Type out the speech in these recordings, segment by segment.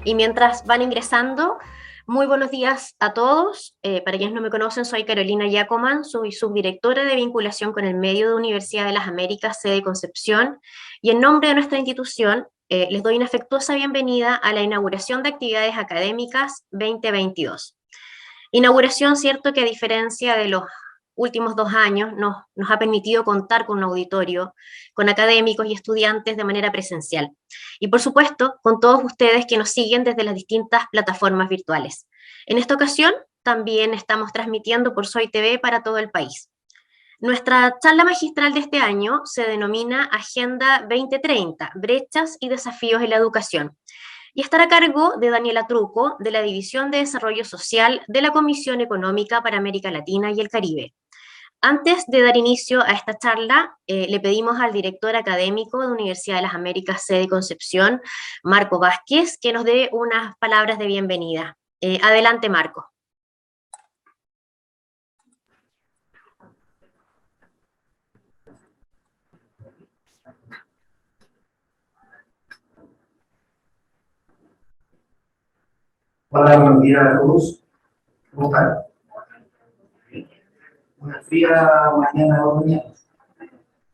Y mientras van ingresando, muy buenos días a todos. Para quienes no me conocen, soy Carolina Yacoman, soy subdirectora de vinculación con el medio de Universidad de las Américas, sede Concepción, y en nombre de nuestra institución les doy una afectuosa bienvenida a la inauguración de actividades académicas 2022. Inauguración, cierto, que a diferencia de los últimos 2 años nos ha permitido contar con un auditorio, con académicos y estudiantes de manera presencial. Y por supuesto, con todos ustedes que nos siguen desde las distintas plataformas virtuales. En esta ocasión, también estamos transmitiendo por Soy TV para todo el país. Nuestra charla magistral de este año se denomina Agenda 2030, Brechas y Desafíos en la Educación, y estará a cargo de Daniela Truco, de la División de Desarrollo Social de la Comisión Económica para América Latina y el Caribe. Antes de dar inicio a esta charla, le pedimos al director académico de Universidad de las Américas, sede Concepción, Marco Vázquez, que nos dé unas palabras de bienvenida. Adelante, Marco. Hola, buenos días a todos. ¿Cómo están? Una fría mañana de otoño,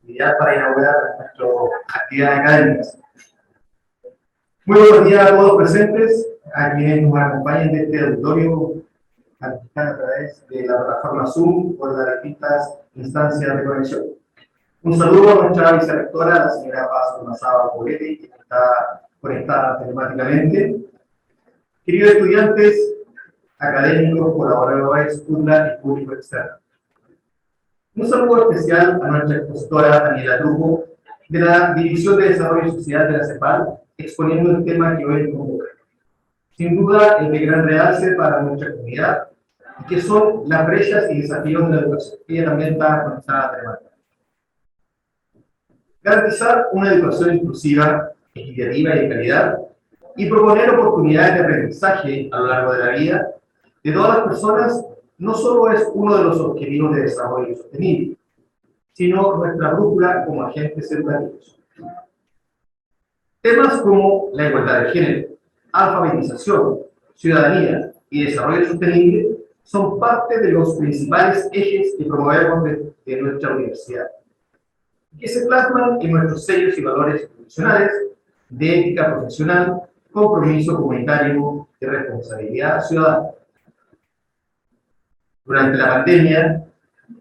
ideal para inaugurar nuestras actividades académicas. Muy buenos días a todos presentes, a quienes nos acompañan de este auditorio a través de la plataforma Zoom o de las distintas instancias de conexión. Un saludo a nuestra vicerrectora, la señora Paz Ormazábal Poblete, que está conectada telemáticamente. Queridos estudiantes, académicos, colaboradores, UNLA y público externo. Un saludo especial a nuestra expositora Daniela Truco, de la División de Desarrollo Social de la CEPAL, exponiendo el tema que hoy convoca. Sin duda, el de gran realce para nuestra comunidad, que son las brechas y desafíos de la educación. Ella también está conectada a temática. Garantizar una educación inclusiva, equitativa y de calidad, y proponer oportunidades de aprendizaje a lo largo de la vida de todas las personas, no solo es uno de los objetivos de desarrollo sostenible, sino nuestra brújula como agentes educativos. Temas como la igualdad de género, alfabetización, ciudadanía y desarrollo sostenible son parte de los principales ejes que promovemos de nuestra universidad, que se plasman en nuestros sellos y valores institucionales de ética profesional, compromiso comunitario y responsabilidad ciudadana. Durante la pandemia,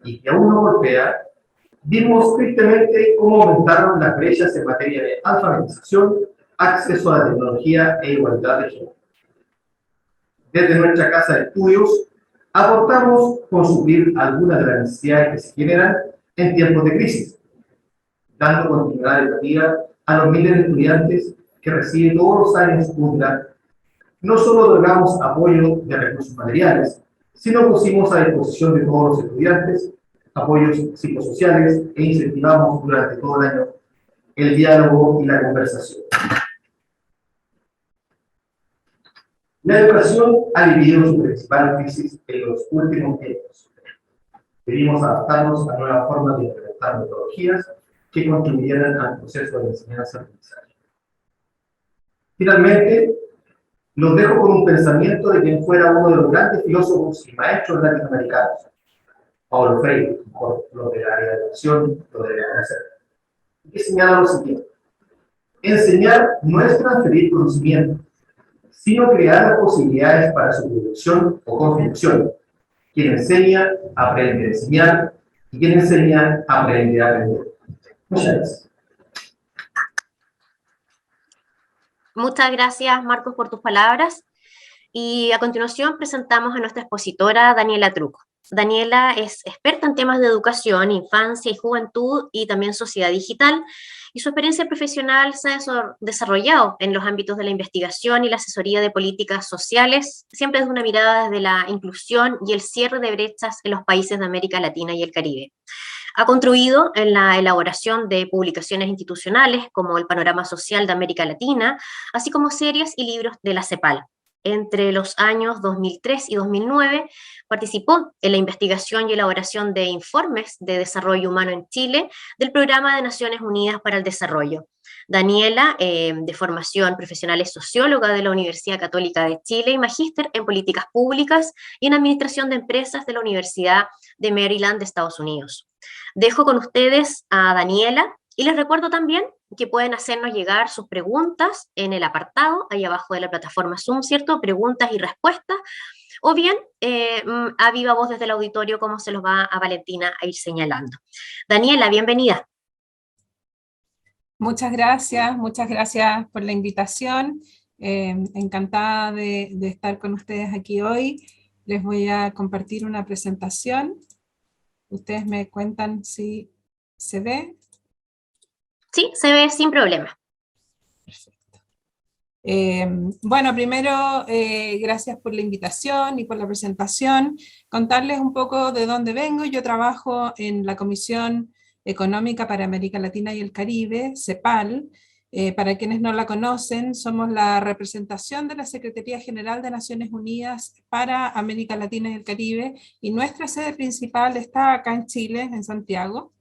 y que aún no golpea, vimos tristemente cómo aumentaron las brechas en materia de alfabetización, acceso a la tecnología e igualdad de género. Desde nuestra casa de estudios, aportamos con suplir algunas de las necesidades que se generan en tiempos de crisis, dando continuidad educativa a los miles de estudiantes que reciben todos los años UNDA. No solo otorgamos apoyo de recursos materiales, sino pusimos a disposición de todos los estudiantes apoyos psicosociales e incentivamos durante todo el año el diálogo y la conversación. La educación ha vivido su principal crisis en los últimos tiempos. Debimos adaptarnos a nuevas formas de implementar metodologías que contribuyeran al proceso de enseñanza-aprendizaje. Finalmente, los dejo con un pensamiento de quien fuera uno de los grandes filósofos y maestros latinoamericanos, Paulo Freire, por lo de la educación, lo debe conocer, que señala lo siguiente: enseñar no es transferir conocimiento, sino crear las posibilidades para su producción o construcción. Quien enseña, aprende a enseñar, y quien enseña, aprende a aprender. Muchas gracias. Muchas gracias, Marcos, por tus palabras. Y a continuación presentamos a nuestra expositora, Daniela Truco. Daniela es experta en temas de educación, infancia y juventud y también sociedad digital, y su experiencia profesional se ha desarrollado en los ámbitos de la investigación y la asesoría de políticas sociales, siempre desde una mirada desde la inclusión y el cierre de brechas en los países de América Latina y el Caribe. Ha contribuido en la elaboración de publicaciones institucionales como el Panorama Social de América Latina, así como series y libros de la CEPAL. Entre los años 2003 y 2009 participó en la investigación y elaboración de informes de desarrollo humano en Chile del Programa de Naciones Unidas para el Desarrollo. Daniela, de formación profesional, es socióloga de la Universidad Católica de Chile y magíster en políticas públicas y en administración de empresas de la Universidad de Maryland de Estados Unidos. Dejo con ustedes a Daniela y les recuerdo también que pueden hacernos llegar sus preguntas en el apartado, ahí abajo de la plataforma Zoom, ¿cierto? Preguntas y respuestas, o bien a viva voz desde el auditorio, como se los va a Valentina a ir señalando. Daniela, bienvenida. Muchas gracias por la invitación. Encantada de estar con ustedes aquí hoy. Les voy a compartir una presentación. Ustedes me cuentan si se ve. Sí, se ve sin problema. Perfecto. Bueno, primero, gracias por la invitación y por la presentación. Contarles un poco de dónde vengo. Yo trabajo en la Comisión Económica para América Latina y el Caribe, CEPAL. Para quienes no la conocen, somos la representación de la Secretaría General de Naciones Unidas para América Latina y el Caribe, y nuestra sede principal está acá en Chile, en Santiago,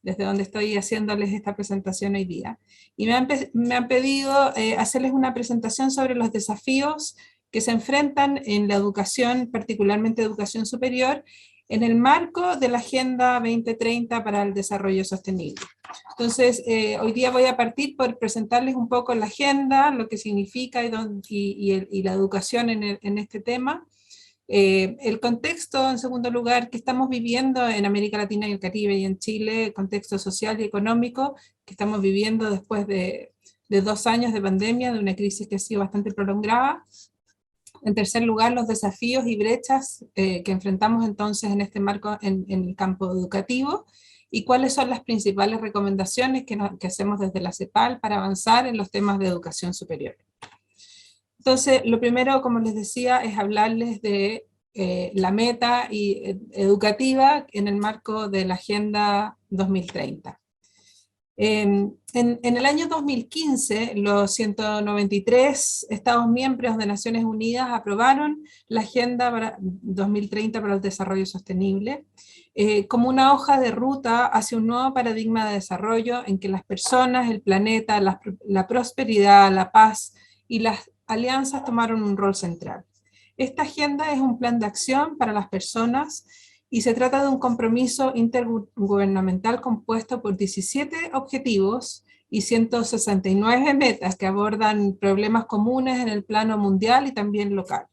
desde donde estoy haciéndoles esta presentación hoy día. Y me han pedido hacerles una presentación sobre los desafíos que se enfrentan en la educación, particularmente educación superior, en el marco de la Agenda 2030 para el Desarrollo Sostenible. Entonces, hoy día voy a partir por presentarles un poco la agenda, lo que significa y la educación en este tema. El contexto, en segundo lugar, que estamos viviendo en América Latina y el Caribe y en Chile, el contexto social y económico que estamos viviendo después de 2 años de pandemia, de una crisis que ha sido bastante prolongada. En tercer lugar, los desafíos y brechas que enfrentamos entonces en este marco en el campo educativo, y cuáles son las principales recomendaciones que hacemos desde la CEPAL para avanzar en los temas de educación superior. Entonces, lo primero, como les decía, es hablarles de la meta educativa en el marco de la Agenda 2030. En el año 2015, los 193 Estados miembros de Naciones Unidas aprobaron la Agenda 2030 para el Desarrollo Sostenible como una hoja de ruta hacia un nuevo paradigma de desarrollo en que las personas, el planeta, la prosperidad, la paz y las alianzas tomaron un rol central. Esta agenda es un plan de acción para las personas y se trata de un compromiso intergubernamental compuesto por 17 objetivos y 169 metas que abordan problemas comunes en el plano mundial y también local.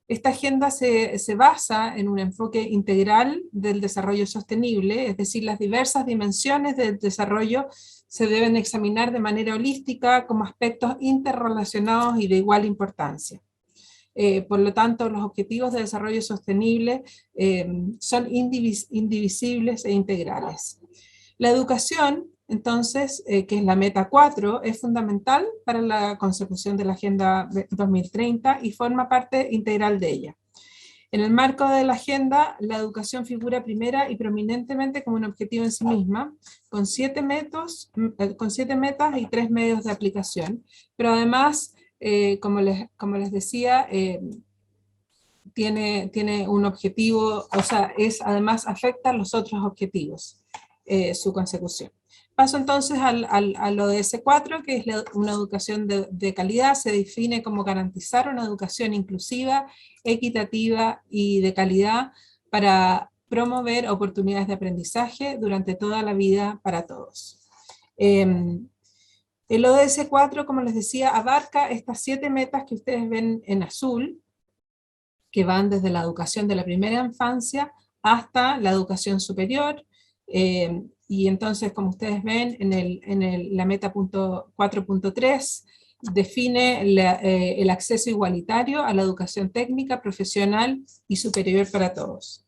Esta agenda se basa en un enfoque integral del desarrollo sostenible, es decir, las diversas dimensiones del desarrollo se deben examinar de manera holística como aspectos interrelacionados y de igual importancia. Por lo tanto, los objetivos de desarrollo sostenible son indivisibles e integrales. La educación, entonces, que es la meta 4, es fundamental para la consecución de la Agenda 2030 y forma parte integral de ella. En el marco de la agenda, la educación figura primera y prominentemente como un objetivo en sí misma, con 7 metas y 3 medios de aplicación, pero además, como les decía, tiene un objetivo, o sea, además afecta a los otros objetivos, su consecución. Paso entonces al ODS 4, que es una educación de calidad. Se define como garantizar una educación inclusiva, equitativa y de calidad para promover oportunidades de aprendizaje durante toda la vida para todos. El ODS 4, como les decía, abarca estas 7 metas que ustedes ven en azul, que van desde la educación de la primera infancia hasta la educación superior, y entonces, como ustedes ven, la meta 4.3 define el acceso igualitario a la educación técnica, profesional y superior para todos.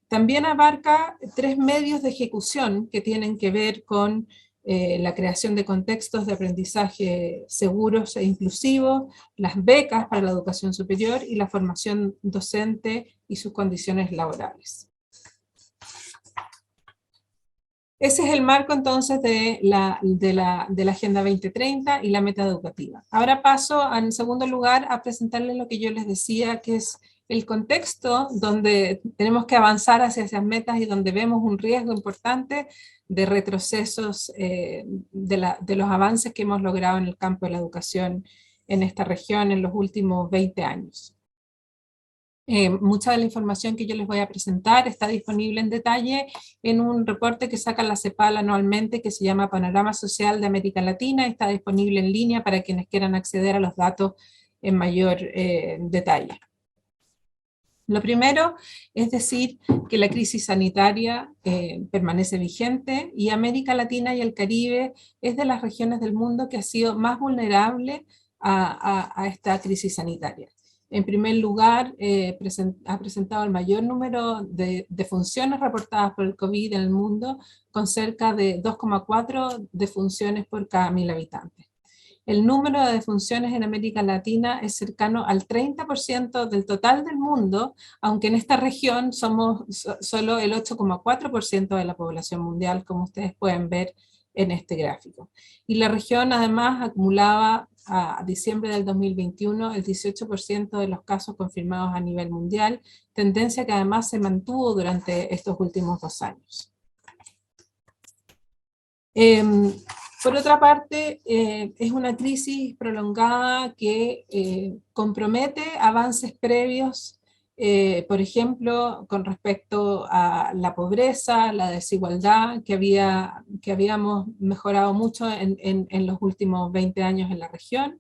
También abarca 3 medios de ejecución que tienen que ver con la creación de contextos de aprendizaje seguros e inclusivos, las becas para la educación superior y la formación docente y sus condiciones laborales. Ese es el marco entonces de la Agenda 2030 y la meta educativa. Ahora paso en segundo lugar a presentarles lo que yo les decía, que es el contexto donde tenemos que avanzar hacia esas metas y donde vemos un riesgo importante de retrocesos de los avances que hemos logrado en el campo de la educación en esta región en los últimos 20 años. Mucha de la información que yo les voy a presentar está disponible en detalle en un reporte que saca la CEPAL anualmente que se llama Panorama Social de América Latina, y está disponible en línea para quienes quieran acceder a los datos en mayor detalle. Lo primero es decir que la crisis sanitaria permanece vigente, y América Latina y el Caribe es de las regiones del mundo que ha sido más vulnerable a esta crisis sanitaria. En primer lugar, ha presentado el mayor número de defunciones reportadas por el COVID en el mundo, con cerca de 2,4 defunciones por cada 1.000 habitantes. El número de defunciones en América Latina es cercano al 30% del total del mundo, aunque en esta región somos solo el 8,4% de la población mundial, como ustedes pueden ver en este gráfico. Y la región además acumulaba a diciembre del 2021 el 18% de los casos confirmados a nivel mundial, tendencia que además se mantuvo durante estos últimos 2 años. Por otra parte, es una crisis prolongada que compromete avances previos, por ejemplo, con respecto a la pobreza, la desigualdad, que habíamos mejorado mucho en los últimos 20 años en la región,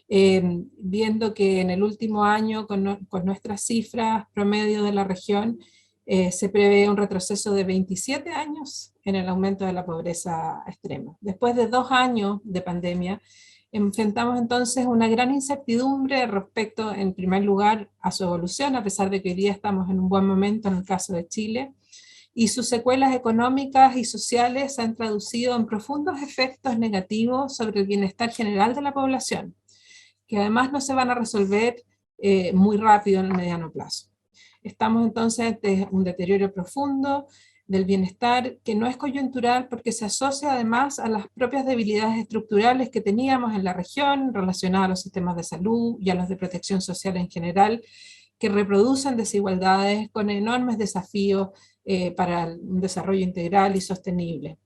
viendo que en el último año, con nuestras cifras promedio de la región, se prevé un retroceso de 27 años en el aumento de la pobreza extrema. Después de 2 años de pandemia, enfrentamos entonces una gran incertidumbre respecto, en primer lugar, a su evolución, a pesar de que hoy día estamos en un buen momento en el caso de Chile, y sus secuelas económicas y sociales se han traducido en profundos efectos negativos sobre el bienestar general de la población, que además no se van a resolver muy rápido en el mediano plazo. Estamos entonces ante un deterioro profundo del bienestar que no es coyuntural, porque se asocia además a las propias debilidades estructurales que teníamos en la región relacionadas a los sistemas de salud y a los de protección social en general, que reproducen desigualdades con enormes desafíos para un desarrollo integral y sostenible.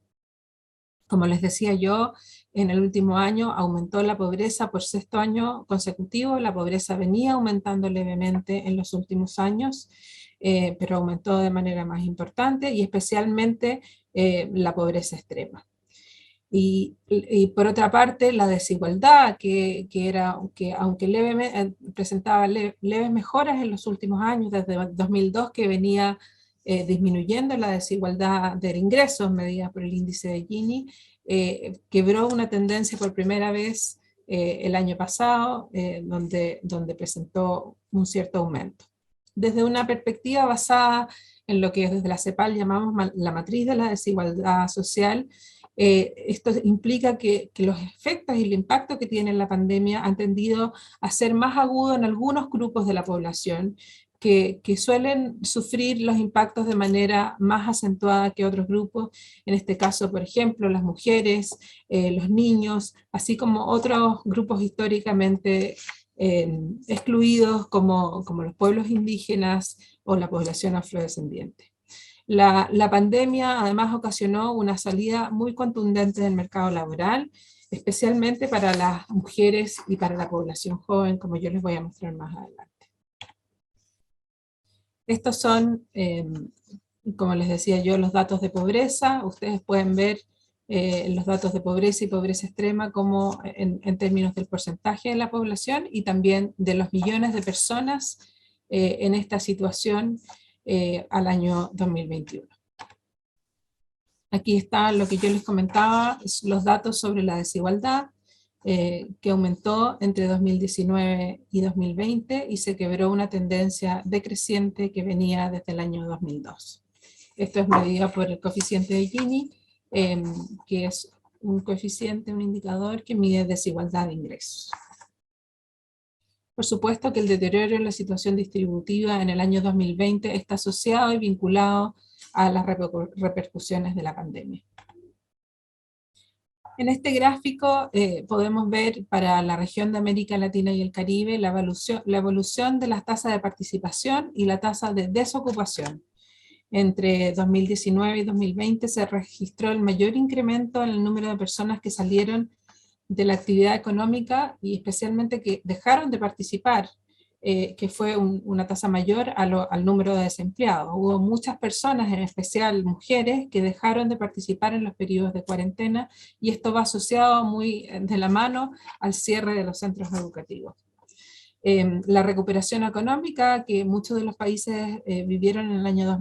Como les decía yo, en el último año aumentó la pobreza por 6º año consecutivo. La pobreza venía aumentando levemente en los últimos años, pero aumentó de manera más importante, y especialmente la pobreza extrema. Y por otra parte, la desigualdad, que aunque presentaba leves mejoras en los últimos años, desde 2002 que venía disminuyendo la desigualdad de ingresos medida por el índice de Gini, quebró una tendencia por primera vez el año pasado, donde presentó un cierto aumento. Desde una perspectiva basada en lo que desde la CEPAL llamamos la matriz de la desigualdad social, esto implica que los efectos y el impacto que tiene la pandemia han tendido a ser más agudos en algunos grupos de la población, que suelen sufrir los impactos de manera más acentuada que otros grupos, en este caso, por ejemplo, las mujeres, los niños, así como otros grupos históricamente excluidos como los pueblos indígenas o la población afrodescendiente. La pandemia además ocasionó una salida muy contundente del mercado laboral, especialmente para las mujeres y para la población joven, como yo les voy a mostrar más adelante. Estos son, como les decía yo, los datos de pobreza. Ustedes pueden ver los datos de pobreza y pobreza extrema como en términos del porcentaje de la población y también de los millones de personas en esta situación al año 2021. Aquí está lo que yo les comentaba, los datos sobre la desigualdad, que aumentó entre 2019 y 2020 y se quebró una tendencia decreciente que venía desde el año 2002. Esto es medido por el coeficiente de Gini, que es un coeficiente, un indicador que mide desigualdad de ingresos. Por supuesto que el deterioro en la situación distributiva en el año 2020 está asociado y vinculado a las repercusiones de la pandemia. En este gráfico podemos ver para la región de América Latina y el Caribe la evolución de las tasas de participación y la tasa de desocupación. Entre 2019 y 2020 se registró el mayor incremento en el número de personas que salieron de la actividad económica y especialmente que dejaron de participar, que fue una tasa mayor al número de desempleados. Hubo muchas personas, en especial mujeres, que dejaron de participar en los periodos de cuarentena, y esto va asociado muy de la mano al cierre de los centros educativos. La recuperación económica que muchos de los países vivieron en el año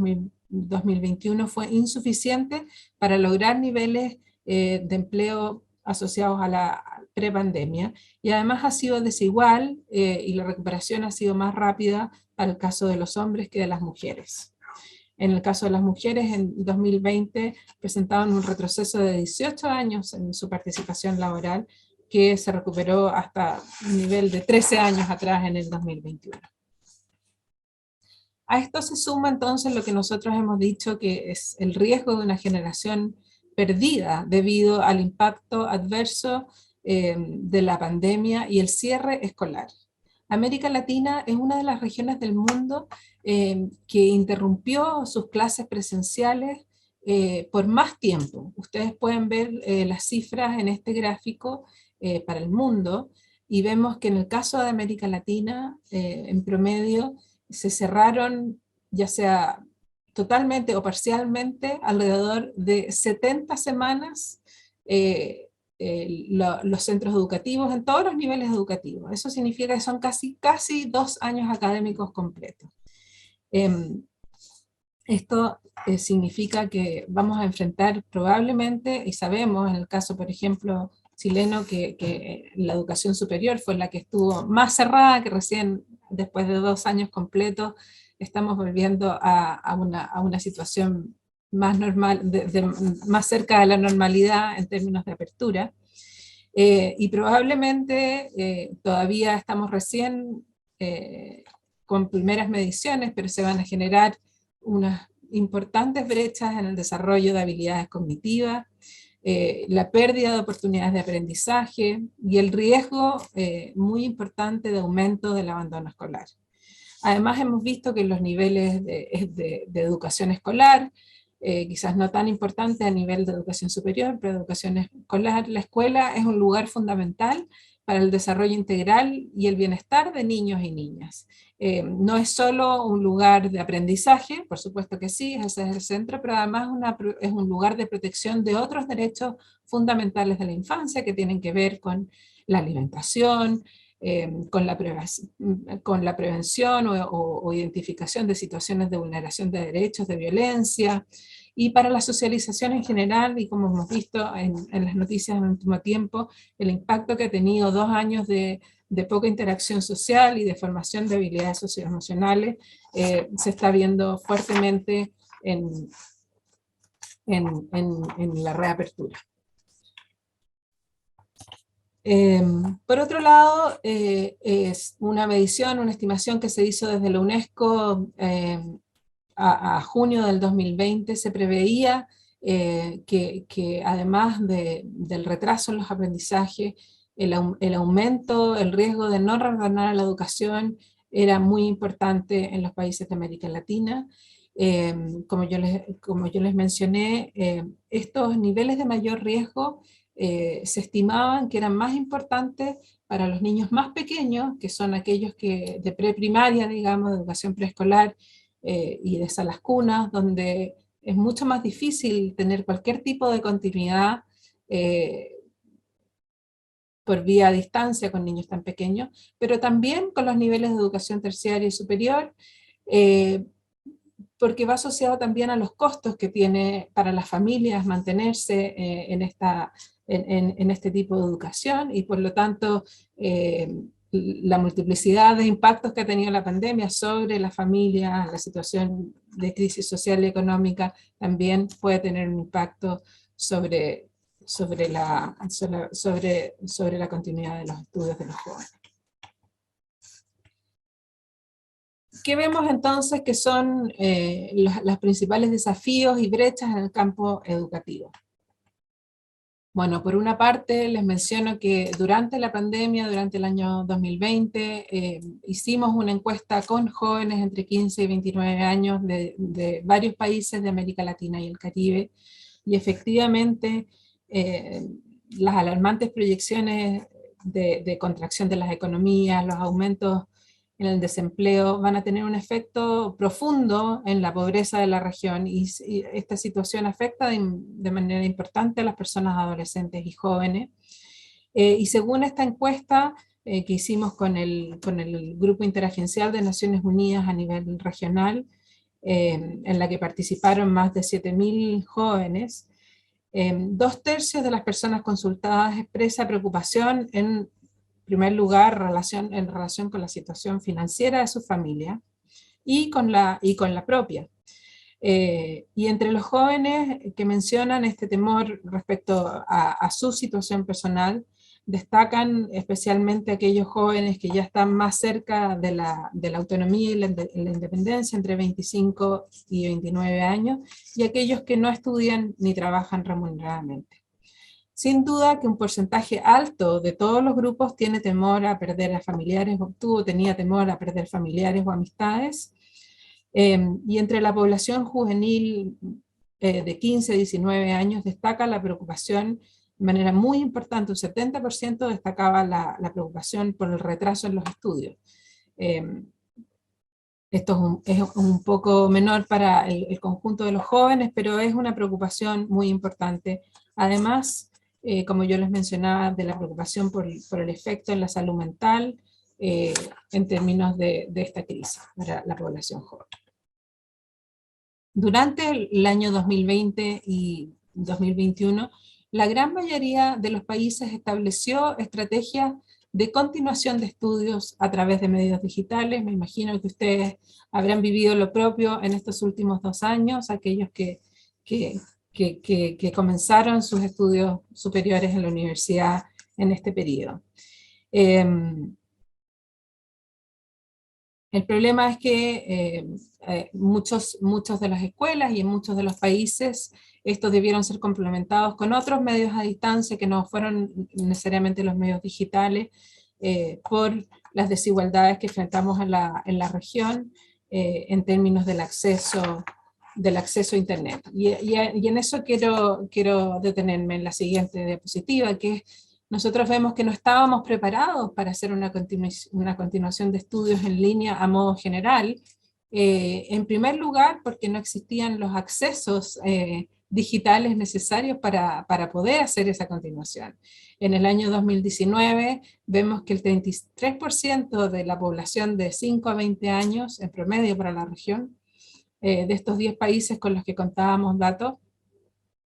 2021 fue insuficiente para lograr niveles de empleo asociados a la prepandemia, y además ha sido desigual y la recuperación ha sido más rápida para el caso de los hombres que de las mujeres. En el caso de las mujeres, en 2020 presentaban un retroceso de 18 años en su participación laboral, que se recuperó hasta un nivel de 13 años atrás en el 2021. A esto se suma entonces lo que nosotros hemos dicho que es el riesgo de una generación perdida debido al impacto adverso de la pandemia y el cierre escolar. América Latina es una de las regiones del mundo que interrumpió sus clases presenciales por más tiempo. Ustedes pueden ver las cifras en este gráfico para el mundo, y vemos que en el caso de América Latina, en promedio, se cerraron, ya sea totalmente o parcialmente, alrededor de 70 semanas los centros educativos en todos los niveles educativos. Eso significa que son casi 2 años académicos completos. Esto significa que vamos a enfrentar probablemente, y sabemos en el caso, por ejemplo, chileno, que la educación superior fue la que estuvo más cerrada, que recién después de 2 años completos estamos volviendo a una situación más normal, más cerca de la normalidad en términos de apertura. Y probablemente todavía estamos recién con primeras mediciones, pero se van a generar unas importantes brechas en el desarrollo de habilidades cognitivas, la pérdida de oportunidades de aprendizaje y el riesgo muy importante de aumento del abandono escolar. Además hemos visto que los niveles de educación escolar, quizás no tan importante a nivel de educación superior, pero educación escolar, la escuela es un lugar fundamental para el desarrollo integral y el bienestar de niños y niñas. No es solo un lugar de aprendizaje, por supuesto que sí, ese es el centro, pero además es un lugar de protección de otros derechos fundamentales de la infancia que tienen que ver con la alimentación, con la prevención o identificación de situaciones de vulneración de derechos, de violencia, y para la socialización en general, y como hemos visto en las noticias en el último tiempo, el impacto que ha tenido 2 años de poca interacción social y de formación de habilidades socioemocionales, se está viendo fuertemente en la reapertura. Por otro lado, es una medición, una estimación que se hizo desde la UNESCO a junio del 2020, se preveía que además del retraso en los aprendizajes, el aumento, el riesgo de no retornar a la educación era muy importante en los países de América Latina. Como yo les mencioné, estos niveles de mayor riesgo se estimaban que eran más importantes para los niños más pequeños, que son aquellos que de preprimaria, digamos, de educación preescolar y de salas cunas, donde es mucho más difícil tener cualquier tipo de continuidad por vía a distancia con niños tan pequeños, pero también con los niveles de educación terciaria y superior, porque va asociado también a los costos que tiene para las familias mantenerse en este tipo de educación, y por lo tanto la multiplicidad de impactos que ha tenido la pandemia sobre las familias, la situación de crisis social y económica, también puede tener un impacto sobre la continuidad de los estudios de los jóvenes. ¿Qué vemos entonces que son los principales desafíos y brechas en el campo educativo? Bueno, por una parte les menciono que durante la pandemia, durante el año 2020, hicimos una encuesta con jóvenes entre 15 y 29 años de varios países de América Latina y el Caribe, y efectivamente las alarmantes proyecciones de contracción de las economías, los aumentos en el desempleo van a tener un efecto profundo en la pobreza de la región, y esta situación afecta de manera importante a las personas adolescentes y jóvenes. Y según esta encuesta que hicimos con el Grupo Interagencial de Naciones Unidas a nivel regional, en la que participaron más de 7.000 jóvenes, 2/3 de las personas consultadas expresa preocupación en primer lugar en relación con la situación financiera de su familia y con la propia. Y entre los jóvenes que mencionan este temor respecto a su situación personal, destacan especialmente aquellos jóvenes que ya están más cerca de la autonomía y la independencia, entre 25 y 29 años, y aquellos que no estudian ni trabajan remuneradamente. Sin duda que un porcentaje alto de todos los grupos tiene temor a perder a familiares, tenía temor a perder familiares o amistades, y entre la población juvenil de 15 a 19 años destaca la preocupación de manera muy importante. Un 70% destacaba la preocupación por el retraso en los estudios. Esto es un poco menor para el conjunto de los jóvenes, pero es una preocupación muy importante. Además, como yo les mencionaba, de la preocupación por el efecto en la salud mental en términos de esta crisis para la población joven. Durante el año 2020 y 2021, la gran mayoría de los países estableció estrategias de continuación de estudios a través de medios digitales. Me imagino que ustedes habrán vivido lo propio en estos últimos 2 años, aquellos que comenzaron sus estudios superiores en la universidad en este periodo. El problema es que muchos de las escuelas y en muchos de los países estos debieron ser complementados con otros medios a distancia que no fueron necesariamente los medios digitales, por las desigualdades que enfrentamos en la región en términos del acceso a Internet. Y en eso quiero detenerme en la siguiente diapositiva, que es: nosotros vemos que no estábamos preparados para hacer una continuación de estudios en línea a modo general, en primer lugar porque no existían los accesos digitales necesarios para poder hacer esa continuación. En el año 2019 vemos que el 33% de la población de 5 a 20 años, en promedio para la región, de estos 10 países con los que contábamos datos,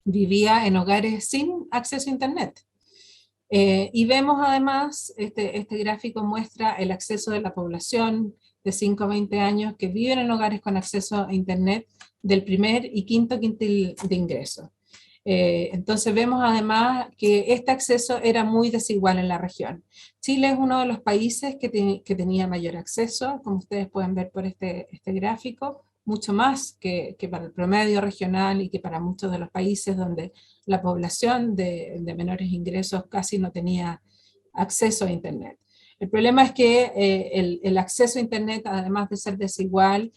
vivía en hogares sin acceso a Internet. Y vemos además, este gráfico muestra el acceso de la población de 5 a 20 años que viven en hogares con acceso a Internet del primer y quinto quintil de ingreso. Entonces vemos además que este acceso era muy desigual en la región. Chile es uno de los países que tenía mayor acceso, como ustedes pueden ver por este gráfico, mucho más que para el promedio regional y que para muchos de los países donde la población de menores ingresos casi no tenía acceso a Internet. El problema es que el acceso a Internet, además de ser desigual,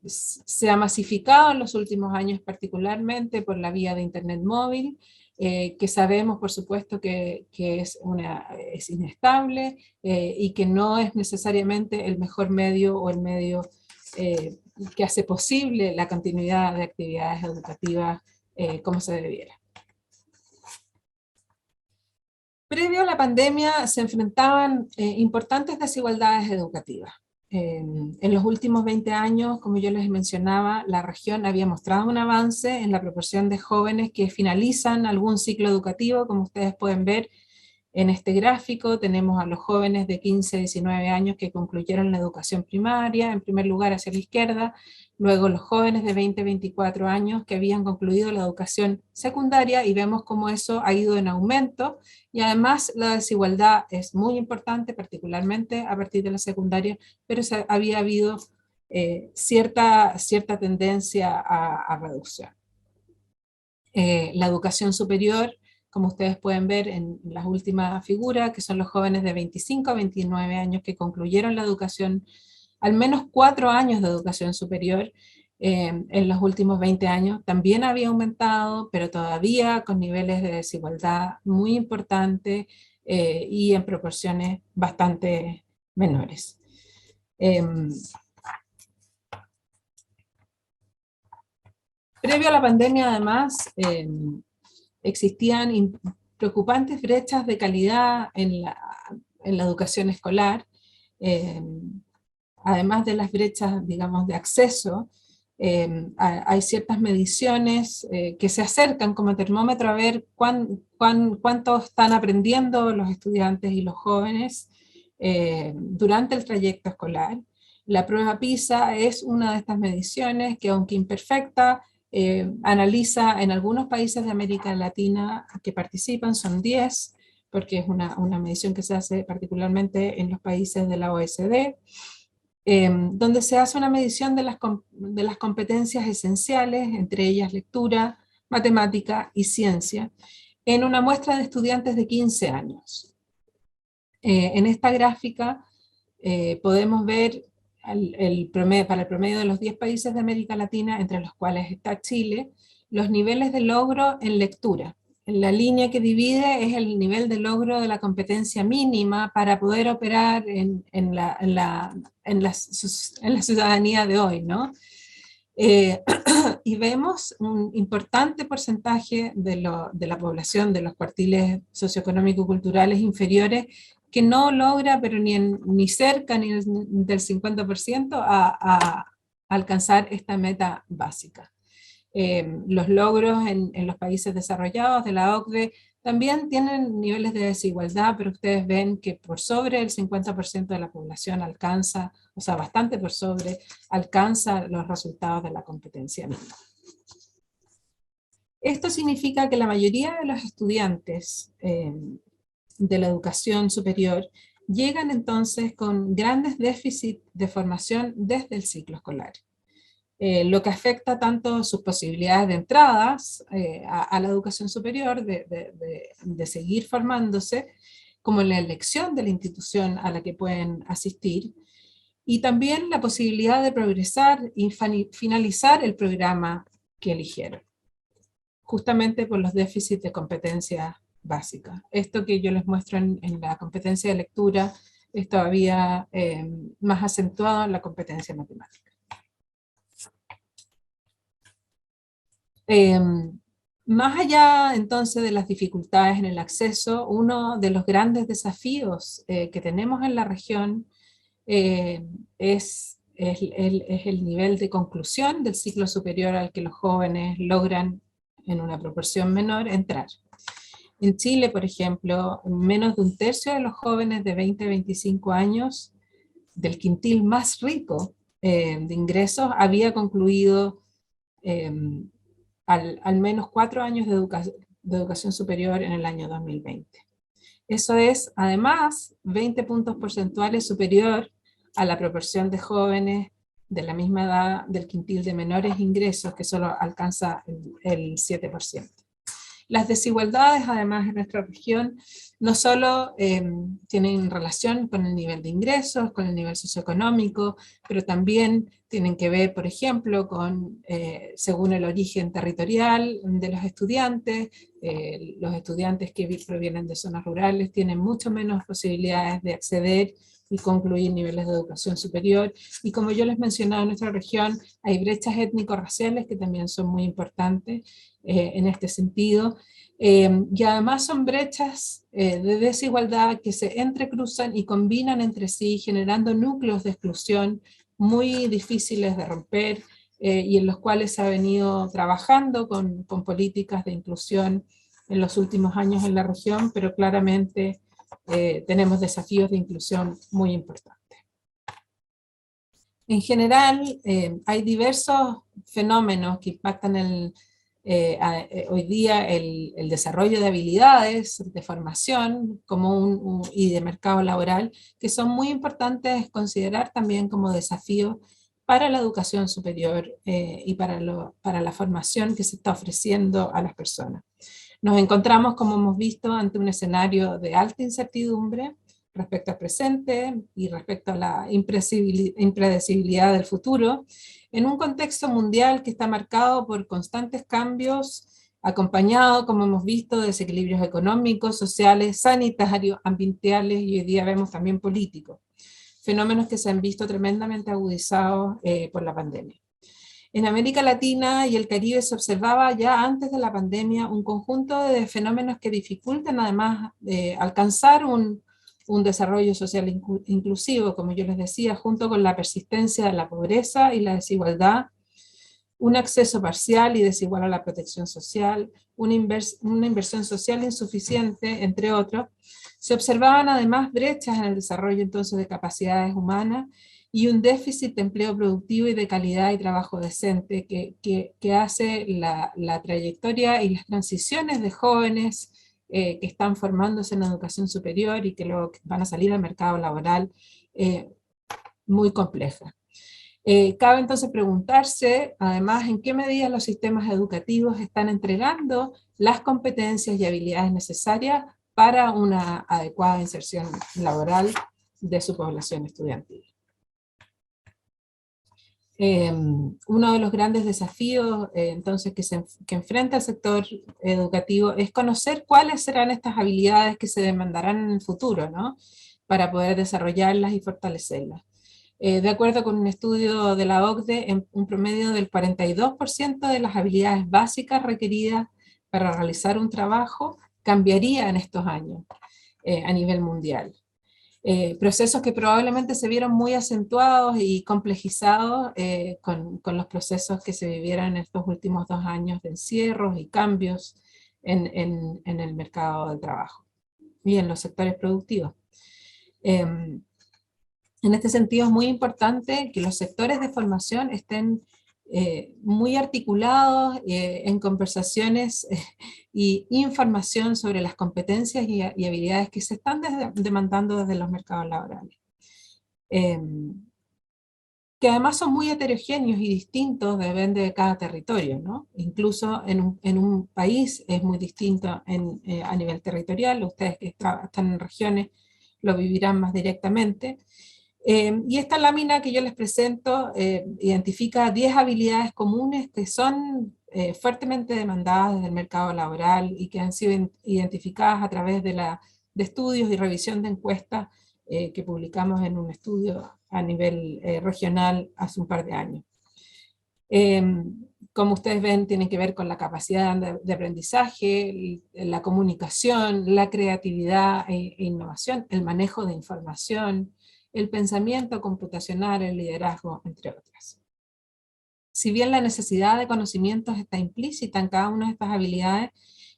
se ha masificado en los últimos años, particularmente por la vía de Internet móvil, que sabemos por supuesto que es inestable y que no es necesariamente el mejor medio o el medio que hace posible la continuidad de actividades educativas como se debiera. Previo a la pandemia se enfrentaban importantes desigualdades educativas. En los últimos 20 años, como yo les mencionaba, la región había mostrado un avance en la proporción de jóvenes que finalizan algún ciclo educativo. Como ustedes pueden ver en este gráfico, tenemos a los jóvenes de 15 a 19 años que concluyeron la educación primaria, en primer lugar hacia la izquierda, luego los jóvenes de 20 a 24 años que habían concluido la educación secundaria, y vemos cómo eso ha ido en aumento, y además la desigualdad es muy importante, particularmente a partir de la secundaria, pero había habido cierta tendencia a reducción. La educación superior como ustedes pueden ver en las últimas figuras, que son los jóvenes de 25 a 29 años que concluyeron la educación, al menos 4 años de educación superior, en los últimos 20 años, también había aumentado, pero todavía con niveles de desigualdad muy importantes y en proporciones bastante menores. Previo a la pandemia, además, existían preocupantes brechas de calidad en la educación escolar, además de las brechas, digamos, de acceso. Hay ciertas mediciones que se acercan como termómetro a ver cuánto están aprendiendo los estudiantes y los jóvenes durante el trayecto escolar. La prueba PISA es una de estas mediciones que, aunque imperfecta, analiza en algunos países de América Latina que participan, son 10, porque es una medición que se hace particularmente en los países de la OECD, donde se hace una medición de las competencias esenciales, entre ellas lectura, matemática y ciencia, en una muestra de estudiantes de 15 años. En esta gráfica podemos ver para el promedio de los 10 países de América Latina, entre los cuales está Chile, los niveles de logro en lectura. La línea que divide es el nivel de logro de la competencia mínima para poder operar en la ciudadanía de hoy, ¿no? Y vemos un importante porcentaje de la población de los cuartiles socioeconómico-culturales inferiores que no logra, pero ni cerca ni del 50% a alcanzar esta meta básica. Los logros en los países desarrollados de la OCDE también tienen niveles de desigualdad, pero ustedes ven que por sobre el 50% de la población alcanza, o sea, bastante por sobre, alcanza los resultados de la competencia mínima. Esto significa que la mayoría de los estudiantes de la educación superior llegan entonces con grandes déficits de formación desde el ciclo escolar. Lo que afecta tanto sus posibilidades de entradas a la educación superior, de seguir formándose, como la elección de la institución a la que pueden asistir, y también la posibilidad de progresar y finalizar el programa que eligieron, justamente por los déficits de competencia básica. Esto que yo les muestro en la competencia de lectura es todavía más acentuado en la competencia matemática. Más allá entonces de las dificultades en el acceso, uno de los grandes desafíos que tenemos en la región es el nivel de conclusión del ciclo superior al que los jóvenes logran en una proporción menor entrar. En Chile, por ejemplo, menos de un tercio de los jóvenes de 20 a 25 años del quintil más rico de ingresos había concluido al menos 4 años de educación superior en el año 2020. Eso es, además, 20 puntos porcentuales superior a la proporción de jóvenes de la misma edad del quintil de menores ingresos, que solo alcanza el 7%. Las desigualdades, además, en nuestra región no solo tienen relación con el nivel de ingresos, con el nivel socioeconómico, pero también tienen que ver, por ejemplo, con, según el origen territorial de los estudiantes que provienen de zonas rurales tienen mucho menos posibilidades de acceder y concluir niveles de educación superior. Y como yo les mencionaba, en nuestra región hay brechas étnico-raciales que también son muy importantes en este sentido. Y además son brechas de desigualdad que se entrecruzan y combinan entre sí, generando núcleos de exclusión muy difíciles de romper y en los cuales se ha venido trabajando con políticas de inclusión en los últimos años en la región, pero claramente tenemos desafíos de inclusión muy importantes. En general, hay diversos fenómenos que impactan hoy día el desarrollo de habilidades, de formación y de mercado laboral, que son muy importantes considerar también como desafíos para la educación superior y para la formación que se está ofreciendo a las personas. Nos encontramos, como hemos visto, ante un escenario de alta incertidumbre respecto al presente y respecto a la impredecibilidad del futuro, en un contexto mundial que está marcado por constantes cambios, acompañado, como hemos visto, de desequilibrios económicos, sociales, sanitarios, ambientales y hoy día vemos también políticos, fenómenos que se han visto tremendamente agudizados por la pandemia. En América Latina y el Caribe se observaba ya antes de la pandemia un conjunto de fenómenos que dificultan además alcanzar un desarrollo social inclusivo, como yo les decía, junto con la persistencia de la pobreza y la desigualdad, un acceso parcial y desigual a la protección social, una inversión social insuficiente, entre otros. Se observaban además brechas en el desarrollo entonces de capacidades humanas y un déficit de empleo productivo y de calidad y trabajo decente que hace la trayectoria y las transiciones de jóvenes que están formándose en educación superior y que luego van a salir al mercado laboral muy compleja. Cabe entonces preguntarse, además, en qué medida los sistemas educativos están entregando las competencias y habilidades necesarias para una adecuada inserción laboral de su población estudiantil. Uno de los grandes desafíos entonces que enfrenta el sector educativo es conocer cuáles serán estas habilidades que se demandarán en el futuro, ¿no? Para poder desarrollarlas y fortalecerlas. De acuerdo con un estudio de la OCDE, un promedio del 42% de las habilidades básicas requeridas para realizar un trabajo cambiaría en estos años a nivel mundial. Procesos que probablemente se vieron muy acentuados y complejizados con los procesos que se vivieron en estos últimos 2 años de encierros y cambios en el mercado del trabajo y en los sectores productivos. En este sentido es muy importante que los sectores de formación estén muy articulados en conversaciones y información sobre las competencias y habilidades que se están demandando desde los mercados laborales. Que además son muy heterogéneos y distintos, depende de cada territorio, ¿no? Incluso en un país es muy distinto a nivel territorial, ustedes que están en regiones lo vivirán más directamente. Y esta lámina que yo les presento identifica 10 habilidades comunes que son fuertemente demandadas desde el mercado laboral y que han sido identificadas a través de estudios y revisión de encuestas que publicamos en un estudio a nivel regional hace un par de años. Como ustedes ven, tienen que ver con la capacidad de aprendizaje, la comunicación, la creatividad e innovación, el manejo de información, el pensamiento computacional, el liderazgo, entre otras. Si bien la necesidad de conocimientos está implícita en cada una de estas habilidades,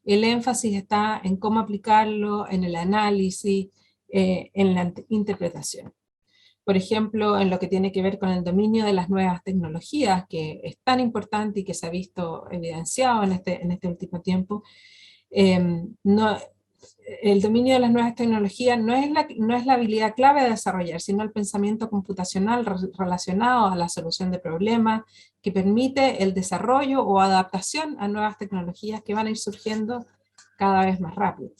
el énfasis está en cómo aplicarlo, en el análisis, en la interpretación. Por ejemplo, en lo que tiene que ver con el dominio de las nuevas tecnologías, que es tan importante y que se ha visto evidenciado en este último tiempo, el dominio de las nuevas tecnologías no es la habilidad clave de desarrollar, sino el pensamiento computacional relacionado a la solución de problemas, que permite el desarrollo o adaptación a nuevas tecnologías que van a ir surgiendo cada vez más rápido.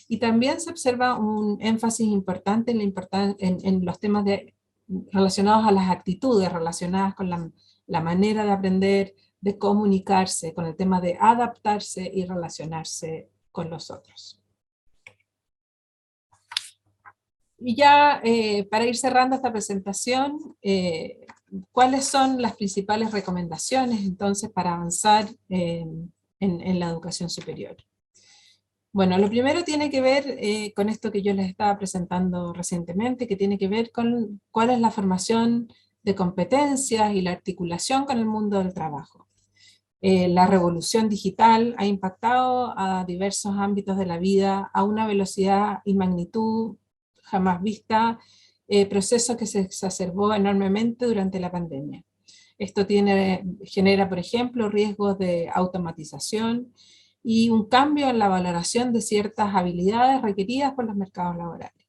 Y también se observa un énfasis importante en los temas relacionados a las actitudes, relacionadas con la manera de aprender, de comunicarse, con el tema de adaptarse y relacionarse con los otros. Y ya para ir cerrando esta presentación, ¿cuáles son las principales recomendaciones entonces para avanzar en la educación superior? Bueno, lo primero tiene que ver con esto que yo les estaba presentando recientemente, que tiene que ver con cuál es la formación de competencias y la articulación con el mundo del trabajo. La revolución digital ha impactado a diversos ámbitos de la vida a una velocidad y magnitud jamás vista, proceso que se exacerbó enormemente durante la pandemia. Esto genera, por ejemplo, riesgos de automatización y un cambio en la valoración de ciertas habilidades requeridas por los mercados laborales.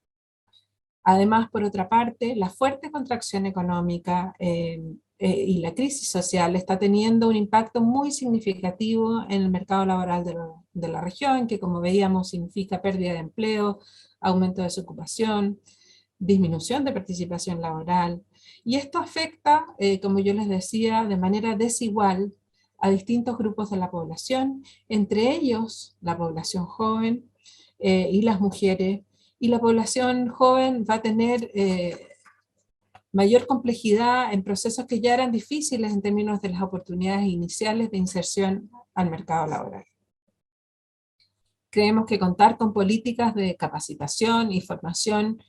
Además, por otra parte, la fuerte contracción económica y la crisis social está teniendo un impacto muy significativo en el mercado laboral de la región, que como veíamos significa pérdida de empleo, aumento de desocupación, disminución de participación laboral, y esto afecta, como yo les decía, de manera desigual a distintos grupos de la población, entre ellos la población joven y las mujeres, y la población joven va a tener mayor complejidad en procesos que ya eran difíciles en términos de las oportunidades iniciales de inserción al mercado laboral. Creemos que contar con políticas de capacitación y formación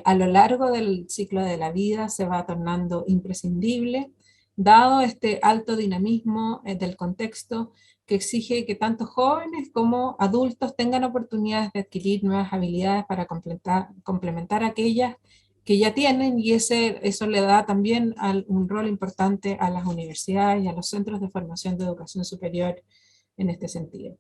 a lo largo del ciclo de la vida se va tornando imprescindible, dado este alto dinamismo del contexto que exige que tanto jóvenes como adultos tengan oportunidades de adquirir nuevas habilidades para complementar aquellas que ya tienen, y eso le da también un rol importante a las universidades y a los centros de formación de educación superior en este sentido.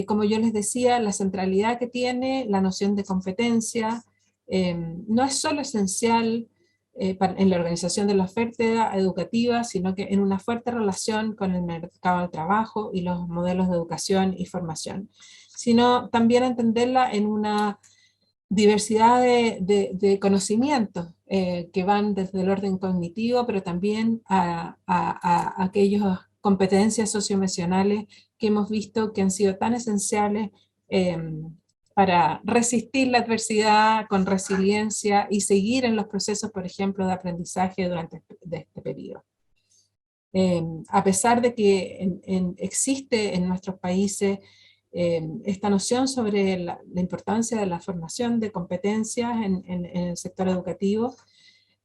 Como yo les decía, la centralidad que tiene la noción de competencia no es solo esencial en la organización de la oferta educativa, sino que en una fuerte relación con el mercado del trabajo y los modelos de educación y formación, sino también entenderla en una diversidad de conocimientos que van desde el orden cognitivo, pero también a aquellas competencias socioemocionales que hemos visto que han sido tan esenciales para resistir la adversidad con resiliencia y seguir en los procesos, por ejemplo, de aprendizaje durante este periodo. A pesar de que existe en nuestros países esta noción sobre la importancia de la formación de competencias en el sector educativo,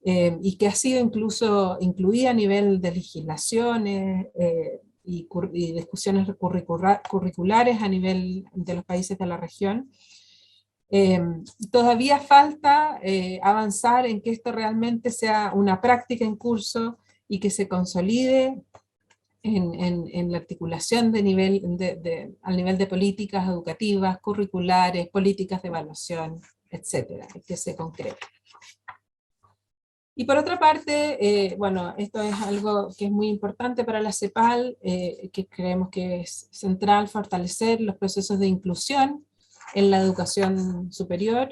y que ha sido incluso incluida a nivel de legislaciones y discusiones curriculares a nivel de los países de la región. Todavía falta avanzar en que esto realmente sea una práctica en curso y que se consolide en la articulación al nivel de políticas educativas, curriculares, políticas de evaluación, etcétera, que se concrete. Y por otra parte, bueno, esto es algo que es muy importante para la CEPAL, que creemos que es central fortalecer los procesos de inclusión en la educación superior,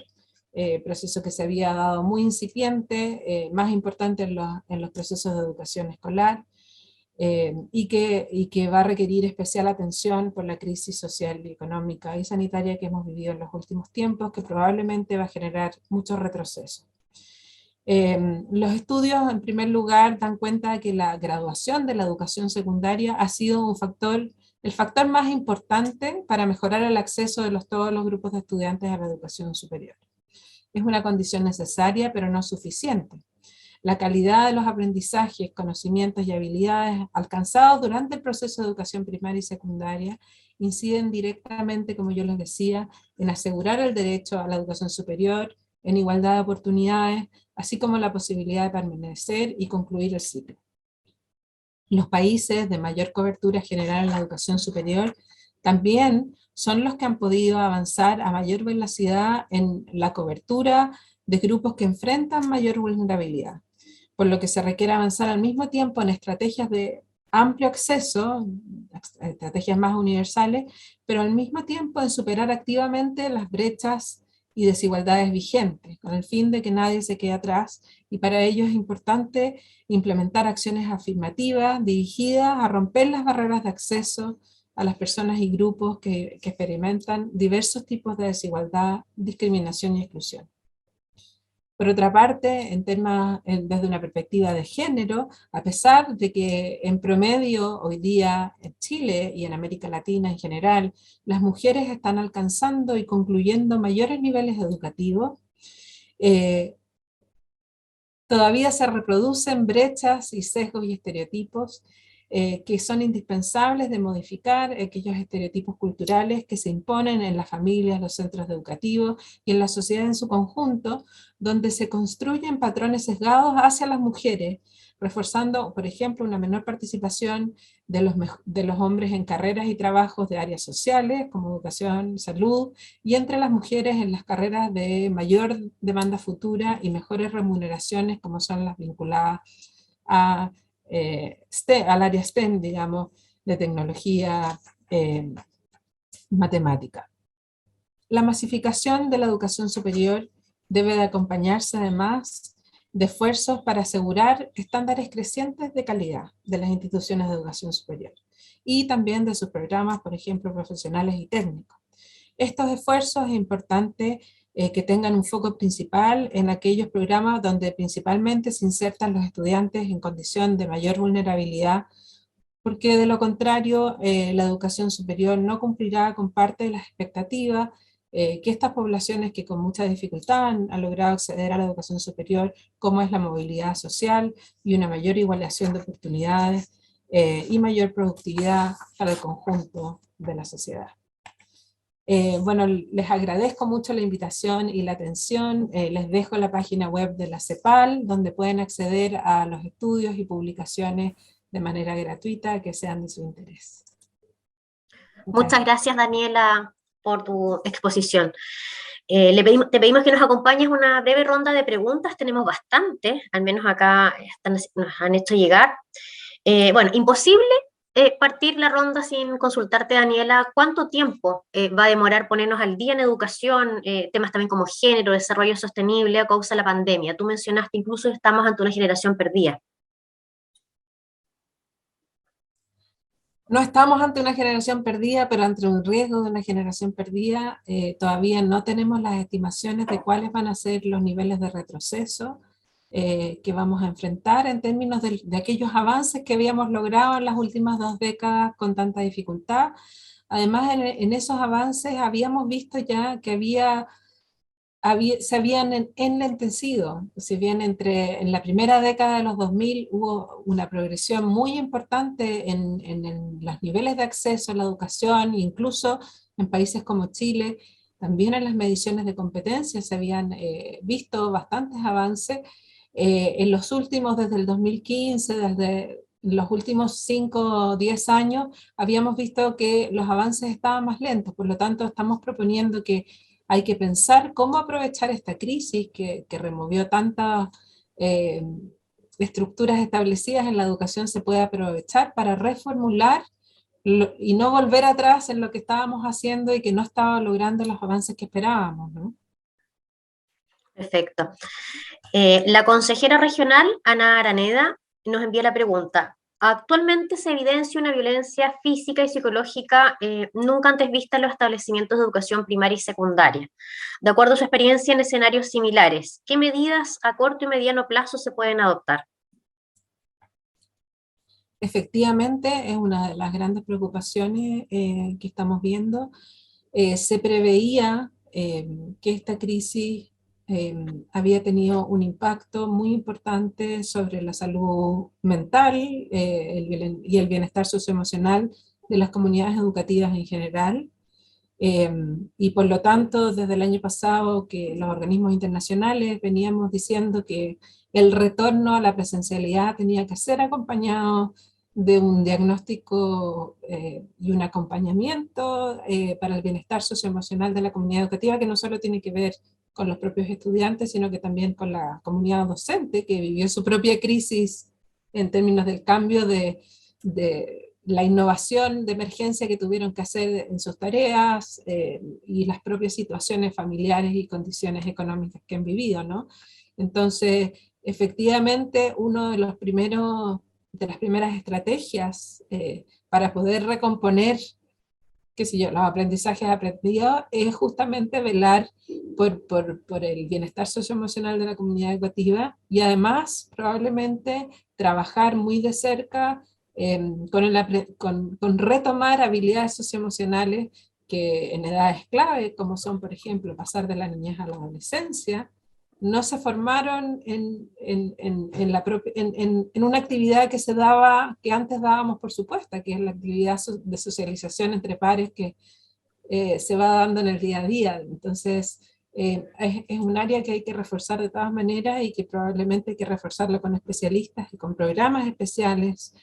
proceso que se había dado muy incipiente, más importante en los procesos de educación escolar, y que va a requerir especial atención por la crisis social y económica y sanitaria que hemos vivido en los últimos tiempos, que probablemente va a generar muchos retrocesos. Los estudios, en primer lugar, dan cuenta de que la graduación de la educación secundaria ha sido el factor más importante para mejorar el acceso de todos los grupos de estudiantes a la educación superior. Es una condición necesaria, pero no suficiente. La calidad de los aprendizajes, conocimientos y habilidades alcanzados durante el proceso de educación primaria y secundaria inciden directamente, como yo les decía, en asegurar el derecho a la educación superior, en igualdad de oportunidades, así como la posibilidad de permanecer y concluir el ciclo. Los países de mayor cobertura general en la educación superior también son los que han podido avanzar a mayor velocidad en la cobertura de grupos que enfrentan mayor vulnerabilidad, por lo que se requiere avanzar al mismo tiempo en estrategias de amplio acceso, estrategias más universales, pero al mismo tiempo en superar activamente las brechas y desigualdades vigentes, con el fin de que nadie se quede atrás, y para ello es importante implementar acciones afirmativas dirigidas a romper las barreras de acceso a las personas y grupos que experimentan diversos tipos de desigualdad, discriminación y exclusión. Por otra parte, desde una perspectiva de género, a pesar de que en promedio hoy día en Chile y en América Latina en general, las mujeres están alcanzando y concluyendo mayores niveles educativos, todavía se reproducen brechas y sesgos y estereotipos que son indispensables de modificar aquellos estereotipos culturales que se imponen en las familias, los centros educativos y en la sociedad en su conjunto, donde se construyen patrones sesgados hacia las mujeres, reforzando, por ejemplo, una menor participación de los hombres en carreras y trabajos de áreas sociales, como educación, salud, y entre las mujeres en las carreras de mayor demanda futura y mejores remuneraciones, como son las vinculadas al área STEM, digamos, de tecnología, matemática. La masificación de la educación superior debe de acompañarse además de esfuerzos para asegurar estándares crecientes de calidad de las instituciones de educación superior y también de sus programas, por ejemplo, profesionales y técnicos. Estos esfuerzos es importante que tengan un foco principal en aquellos programas donde principalmente se insertan los estudiantes en condición de mayor vulnerabilidad, porque de lo contrario la educación superior no cumplirá con parte de las expectativas que estas poblaciones que con mucha dificultad han logrado acceder a la educación superior, como es la movilidad social y una mayor igualación de oportunidades y mayor productividad para el conjunto de la sociedad. Bueno, les agradezco mucho la invitación y la atención. Les dejo la página web de la CEPAL, donde pueden acceder a los estudios y publicaciones de manera gratuita que sean de su interés. Muchas gracias, Daniela, por tu exposición. Te pedimos que nos acompañes una breve ronda de preguntas. Tenemos bastantes, al menos acá nos han hecho llegar. Bueno, imposible partir la ronda sin consultarte, Daniela, ¿cuánto tiempo va a demorar ponernos al día en educación, temas también como género, desarrollo sostenible a causa de la pandemia? Tú mencionaste incluso que estamos ante una generación perdida. No estamos ante una generación perdida, pero ante un riesgo de una generación perdida. Todavía no tenemos las estimaciones de cuáles van a ser los niveles de retroceso que vamos a enfrentar en términos de aquellos avances que habíamos logrado en las últimas 2 décadas con tanta dificultad. Además, en esos avances habíamos visto ya que se habían enlentecido. Si bien en la primera década de los 2000 hubo una progresión muy importante en los niveles de acceso a la educación, incluso en países como Chile, también en las mediciones de competencia se habían visto bastantes avances. En los últimos, desde el 2015, desde los últimos 5 o 10 años, habíamos visto que los avances estaban más lentos. Por lo tanto, estamos proponiendo que hay que pensar cómo aprovechar esta crisis que removió tantas estructuras establecidas en la educación, se puede aprovechar para reformular y no volver atrás en lo que estábamos haciendo y que no estaba logrando los avances que esperábamos, ¿no? Perfecto. La consejera regional, Ana Araneda, nos envía la pregunta. Actualmente se evidencia una violencia física y psicológica nunca antes vista en los establecimientos de educación primaria y secundaria. De acuerdo a su experiencia en escenarios similares, ¿qué medidas a corto y mediano plazo se pueden adoptar? Efectivamente, es una de las grandes preocupaciones que estamos viendo. Se preveía que esta crisis había tenido un impacto muy importante sobre la salud mental y el bienestar socioemocional de las comunidades educativas en general. Y por lo tanto, desde el año pasado que los organismos internacionales veníamos diciendo que el retorno a la presencialidad tenía que ser acompañado de un diagnóstico y un acompañamiento para el bienestar socioemocional de la comunidad educativa, que no solo tiene que ver con los propios estudiantes, sino que también con la comunidad docente, que vivió su propia crisis en términos del cambio de la innovación de emergencia que tuvieron que hacer en sus tareas y las propias situaciones familiares y condiciones económicas que han vivido, ¿no? Entonces, efectivamente, uno de los de las primeras estrategias para poder recomponer, qué sé yo, los aprendizajes aprendidos es justamente velar por el bienestar socioemocional de la comunidad educativa y además probablemente trabajar muy de cerca con retomar habilidades socioemocionales que en edades clave, como son, por ejemplo, pasar de la niñez a la adolescencia, no se formaron en una actividad que se daba, que antes dábamos por supuesta, que es la actividad de socialización entre pares que se va dando en el día a día. Entonces, es un área que hay que reforzar de todas maneras y que probablemente hay que reforzarlo con especialistas y con programas especiales,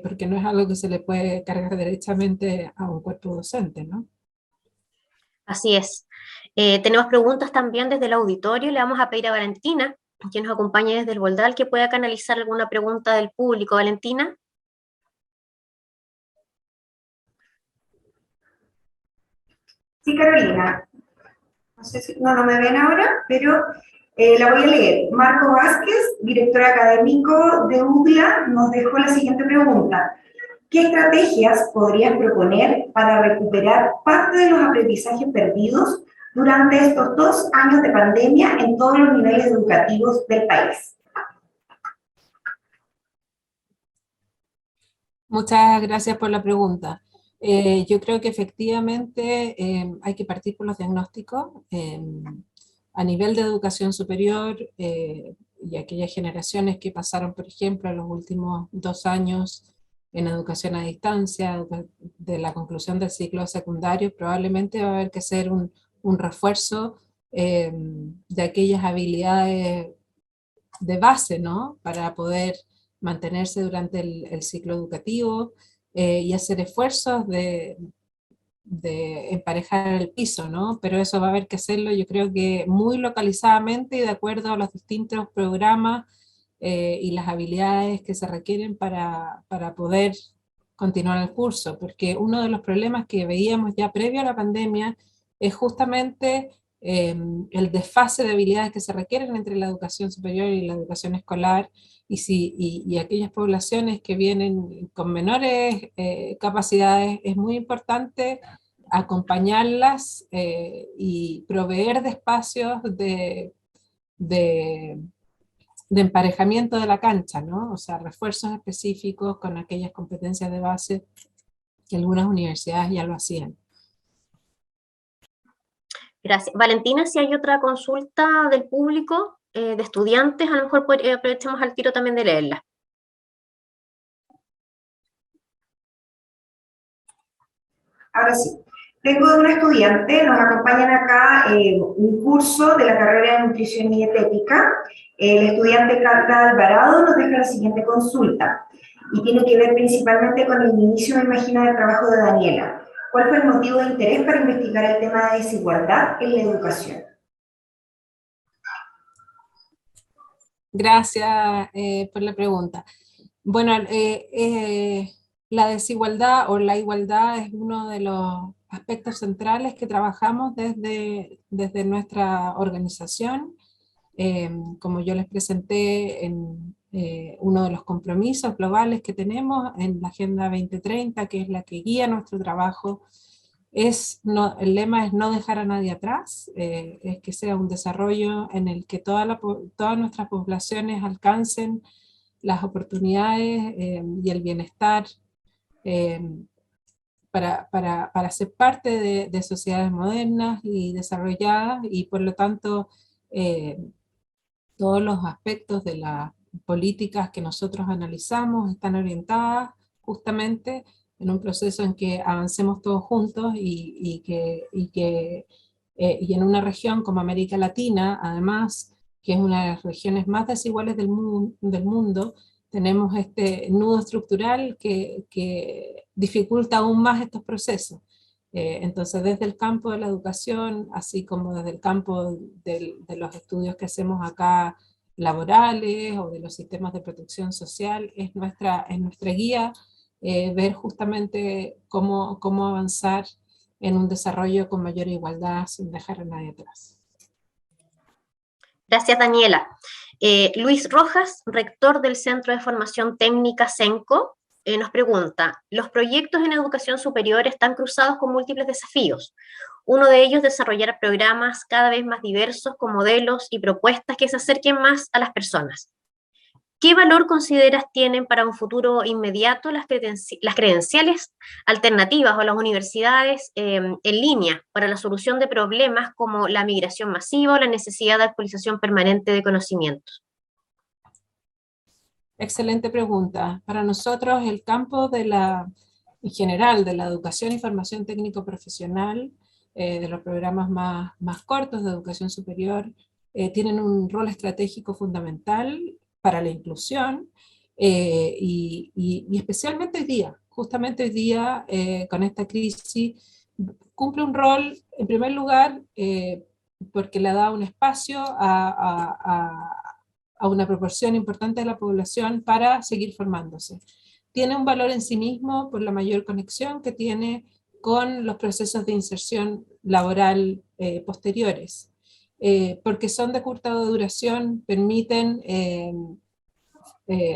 porque no es algo que se le puede cargar derechamente a un cuerpo docente, ¿no? Así es. Tenemos preguntas también desde el auditorio. Le vamos a pedir a Valentina quien nos acompañe desde el Voldal, que pueda canalizar alguna pregunta del público. Valentina. Sí, Carolina. No sé si no me ven ahora, pero la voy a leer. Marco Vázquez, director académico de UCLA, nos dejó la siguiente pregunta. ¿Qué estrategias podrías proponer para recuperar parte de los aprendizajes perdidos durante estos 2 años de pandemia en todos los niveles educativos del país? Muchas gracias por la pregunta. Yo creo que efectivamente hay que partir por los diagnósticos. A nivel de educación superior y aquellas generaciones que pasaron, por ejemplo, los últimos 2 años en educación a distancia, de la conclusión del ciclo secundario, probablemente va a haber que hacer un refuerzo de aquellas habilidades de base, ¿no? Para poder mantenerse durante el ciclo educativo y hacer esfuerzos de emparejar el piso, ¿no? Pero eso va a haber que hacerlo, yo creo que muy localizadamente y de acuerdo a los distintos programas y las habilidades que se requieren para poder continuar el curso, porque uno de los problemas que veíamos ya previo a la pandemia es justamente el desfase de habilidades que se requieren entre la educación superior y la educación escolar, y aquellas poblaciones que vienen con menores capacidades, es muy importante acompañarlas y proveer de espacios de, de emparejamiento de la cancha, ¿no? O sea, refuerzos específicos con aquellas competencias de base que algunas universidades ya lo hacían. Gracias. Valentina, si hay otra consulta del público, de estudiantes, a lo mejor aprovechemos al tiro también de leerla. Ahora sí. Tengo de una estudiante, nos acompañan acá un curso de la carrera de Nutrición y Dietética. El estudiante Carla Alvarado nos deja la siguiente consulta y tiene que ver principalmente con el inicio, me imagino, del trabajo de Daniela. ¿Cuál fue el motivo de interés para investigar el tema de desigualdad en la educación? Gracias por la pregunta. Bueno, la desigualdad o la igualdad es uno de los aspectos centrales que trabajamos desde nuestra organización. Como yo les presenté en uno de los compromisos globales que tenemos en la Agenda 2030, que es la que guía nuestro trabajo, el lema es no dejar a nadie atrás, es que sea un desarrollo en el que todas nuestras poblaciones alcancen las oportunidades y el bienestar eh, para ser parte de sociedades modernas y desarrolladas, y por lo tanto todos los aspectos de las políticas que nosotros analizamos están orientadas justamente en un proceso en que avancemos todos juntos y en una región como América Latina, además, que es una de las regiones más desiguales del mundo, tenemos este nudo estructural que dificulta aún más estos procesos. Entonces, desde el campo de la educación, así como desde el campo de los estudios que hacemos acá laborales o de los sistemas de protección social, es nuestra guía ver justamente cómo avanzar en un desarrollo con mayor igualdad sin dejar a nadie atrás. Gracias, Daniela. Luis Rojas, rector del Centro de Formación Técnica CENCO, nos pregunta, los proyectos en educación superior están cruzados con múltiples desafíos. Uno de ellos, desarrollar programas cada vez más diversos con modelos y propuestas que se acerquen más a las personas. ¿Qué valor consideras tienen para un futuro inmediato las credenciales alternativas o las universidades en línea para la solución de problemas como la migración masiva o la necesidad de actualización permanente de conocimientos? Excelente pregunta. Para nosotros el campo en general de la educación y formación técnico-profesional, de los programas más cortos de educación superior, tienen un rol estratégico fundamental para la inclusión y especialmente hoy día, justamente hoy día con esta crisis, cumple un rol en primer lugar porque le da un espacio a una proporción importante de la población para seguir formándose. Tiene un valor en sí mismo por la mayor conexión que tiene con los procesos de inserción laboral posteriores, porque son de corta duración, permiten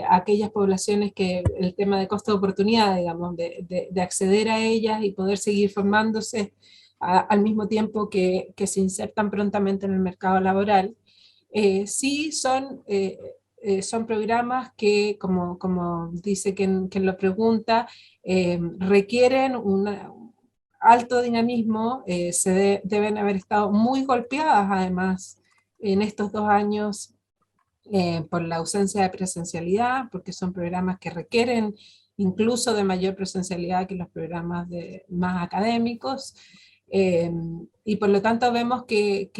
aquellas poblaciones que el tema de costo de oportunidad, digamos, de acceder a ellas y poder seguir formándose al mismo tiempo que se insertan prontamente en el mercado laboral. Sí son programas que, como dice quien lo pregunta, requieren un alto dinamismo, deben haber estado muy golpeadas además en estos 2 años por la ausencia de presencialidad, porque son programas que requieren incluso de mayor presencialidad que los programas más académicos, y por lo tanto vemos que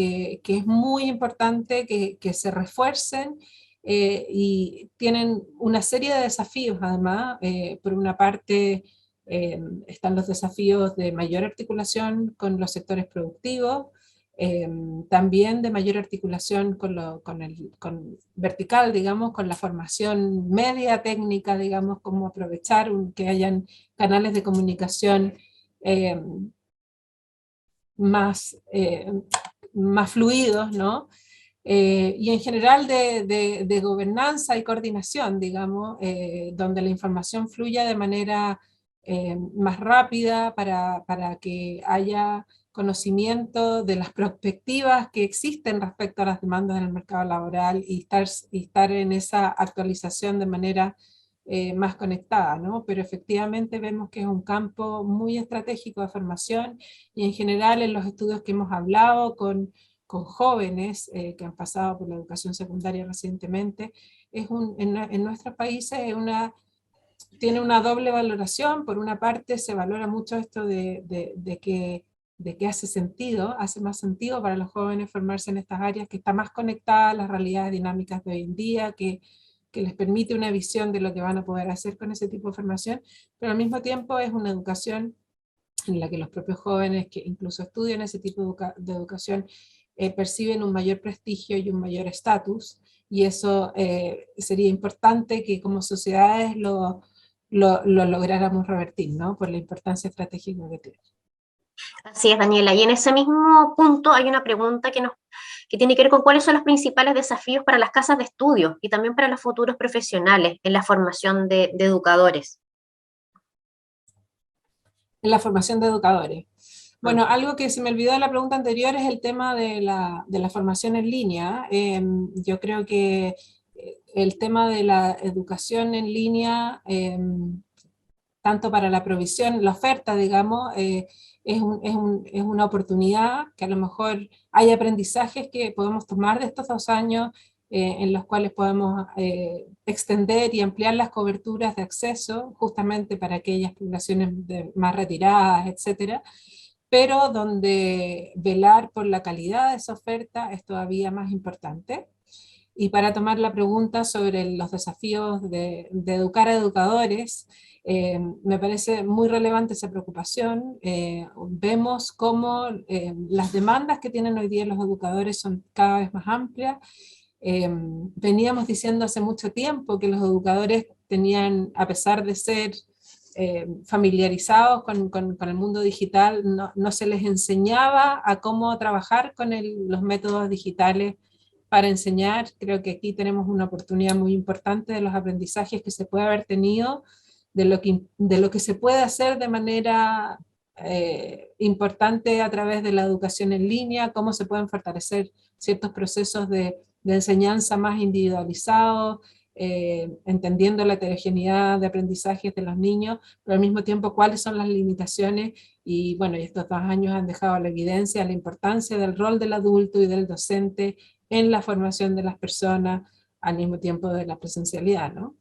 es muy importante que se refuercen, y tienen una serie de desafíos además. Por una parte están los desafíos de mayor articulación con los sectores productivos, también de mayor articulación con vertical, digamos, con la formación media técnica, digamos, cómo aprovechar que hayan canales de comunicación eh, más, más fluidos, ¿no? Y en general de gobernanza y coordinación, digamos, donde la información fluya de manera más rápida para que haya conocimiento de las perspectivas que existen respecto a las demandas en el mercado laboral y estar en esa actualización de manera más conectada, ¿no? Pero efectivamente vemos que es un campo muy estratégico de formación, y en general en los estudios que hemos hablado con jóvenes que han pasado por la educación secundaria recientemente, en nuestros países tiene una doble valoración. Por una parte se valora mucho esto de que hace más sentido para los jóvenes formarse en estas áreas, que está más conectada a las realidades dinámicas de hoy en día, que les permite una visión de lo que van a poder hacer con ese tipo de formación, pero al mismo tiempo es una educación en la que los propios jóvenes que incluso estudian ese tipo de educación perciben un mayor prestigio y un mayor estatus, y eso sería importante que como sociedades lo lográramos revertir, ¿no? Por la importancia estratégica que tiene. Así es, Daniela. Y en ese mismo punto hay una pregunta que tiene que ver con cuáles son los principales desafíos para las casas de estudio y también para los futuros profesionales en la formación de educadores. En la formación de educadores. Bueno, algo que se me olvidó de la pregunta anterior es el tema de la formación en línea. Yo creo que el tema de la educación en línea, tanto para la provisión, la oferta, digamos, es una oportunidad que a lo mejor hay aprendizajes que podemos tomar de estos 2 años, en los cuales podemos extender y ampliar las coberturas de acceso justamente para aquellas poblaciones más retiradas, etcétera, pero donde velar por la calidad de esa oferta es todavía más importante. Y para tomar la pregunta sobre los desafíos de educar a educadores, me parece muy relevante esa preocupación. Vemos cómo las demandas que tienen hoy día los educadores son cada vez más amplias. Veníamos diciendo hace mucho tiempo que los educadores tenían, a pesar de ser familiarizados con el mundo digital, no se les enseñaba a cómo trabajar con los métodos digitales para enseñar. Creo que aquí tenemos una oportunidad muy importante de los aprendizajes que se puede haber tenido, de lo que se puede hacer de manera importante a través de la educación en línea, cómo se pueden fortalecer ciertos procesos de enseñanza más individualizados, entendiendo la heterogeneidad de aprendizajes de los niños, pero al mismo tiempo cuáles son las limitaciones. Y bueno, estos 2 años han dejado la evidencia, la importancia del rol del adulto y del docente en la formación de las personas, al mismo tiempo de la presencialidad, ¿no?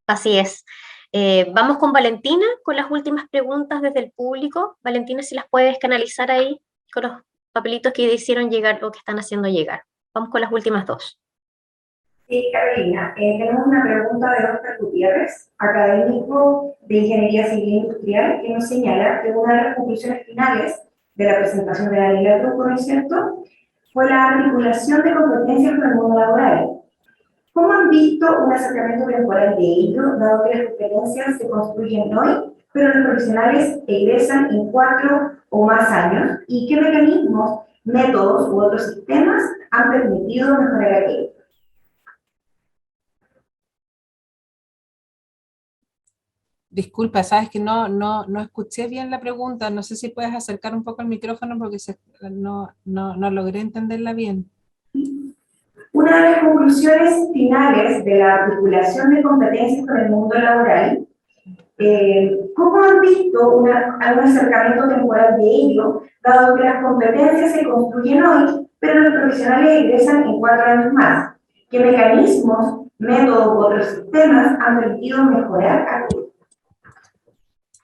Así es. Vamos con Valentina, con las últimas preguntas desde el público. Valentina, si las puedes canalizar ahí con los papelitos que hicieron llegar o que están haciendo llegar. Vamos con las últimas 2. Sí, Carolina, tenemos una pregunta de Oscar Gutiérrez, académico de Ingeniería Civil Industrial, que nos señala que una de las conclusiones finales de la presentación de Daniela Truco, ¿no es cierto?, fue la articulación de competencias con el mundo laboral. ¿Cómo han visto un acercamiento temporal de ello, dado que las competencias se construyen hoy, pero los profesionales egresan en 4 o más años? ¿Y qué mecanismos, métodos u otros sistemas han permitido mejorar aquello? Disculpa, sabes que no escuché bien la pregunta, no sé si puedes acercar un poco el micrófono porque no logré entenderla bien. Una de las conclusiones finales de la articulación de competencias con el mundo laboral, ¿cómo han visto un acercamiento temporal de ello, dado que las competencias se construyen hoy, pero los profesionales egresan en 4 años más? ¿Qué mecanismos, métodos u otros sistemas han permitido mejorar aquello?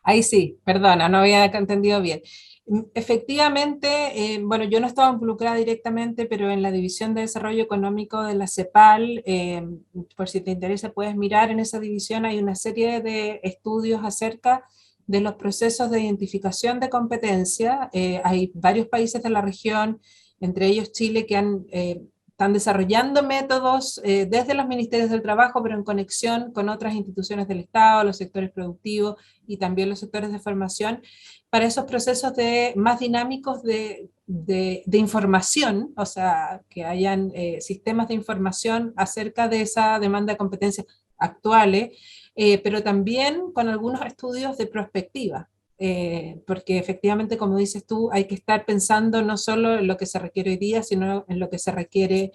Ahí sí, perdona, no había entendido bien. Efectivamente, bueno, yo no estaba involucrada directamente, pero en la División de Desarrollo Económico de la CEPAL, por si te interesa, puedes mirar en esa división, hay una serie de estudios acerca de los procesos de identificación de competencia. Hay varios países de la región, entre ellos Chile, que están desarrollando métodos desde los ministerios del trabajo, pero en conexión con otras instituciones del Estado, los sectores productivos y también los sectores de formación, para esos procesos más dinámicos de información, o sea, que hayan sistemas de información acerca de esa demanda de competencias actuales, pero también con algunos estudios de prospectiva. Porque efectivamente, como dices tú, hay que estar pensando no solo en lo que se requiere hoy día, sino en lo que se requiere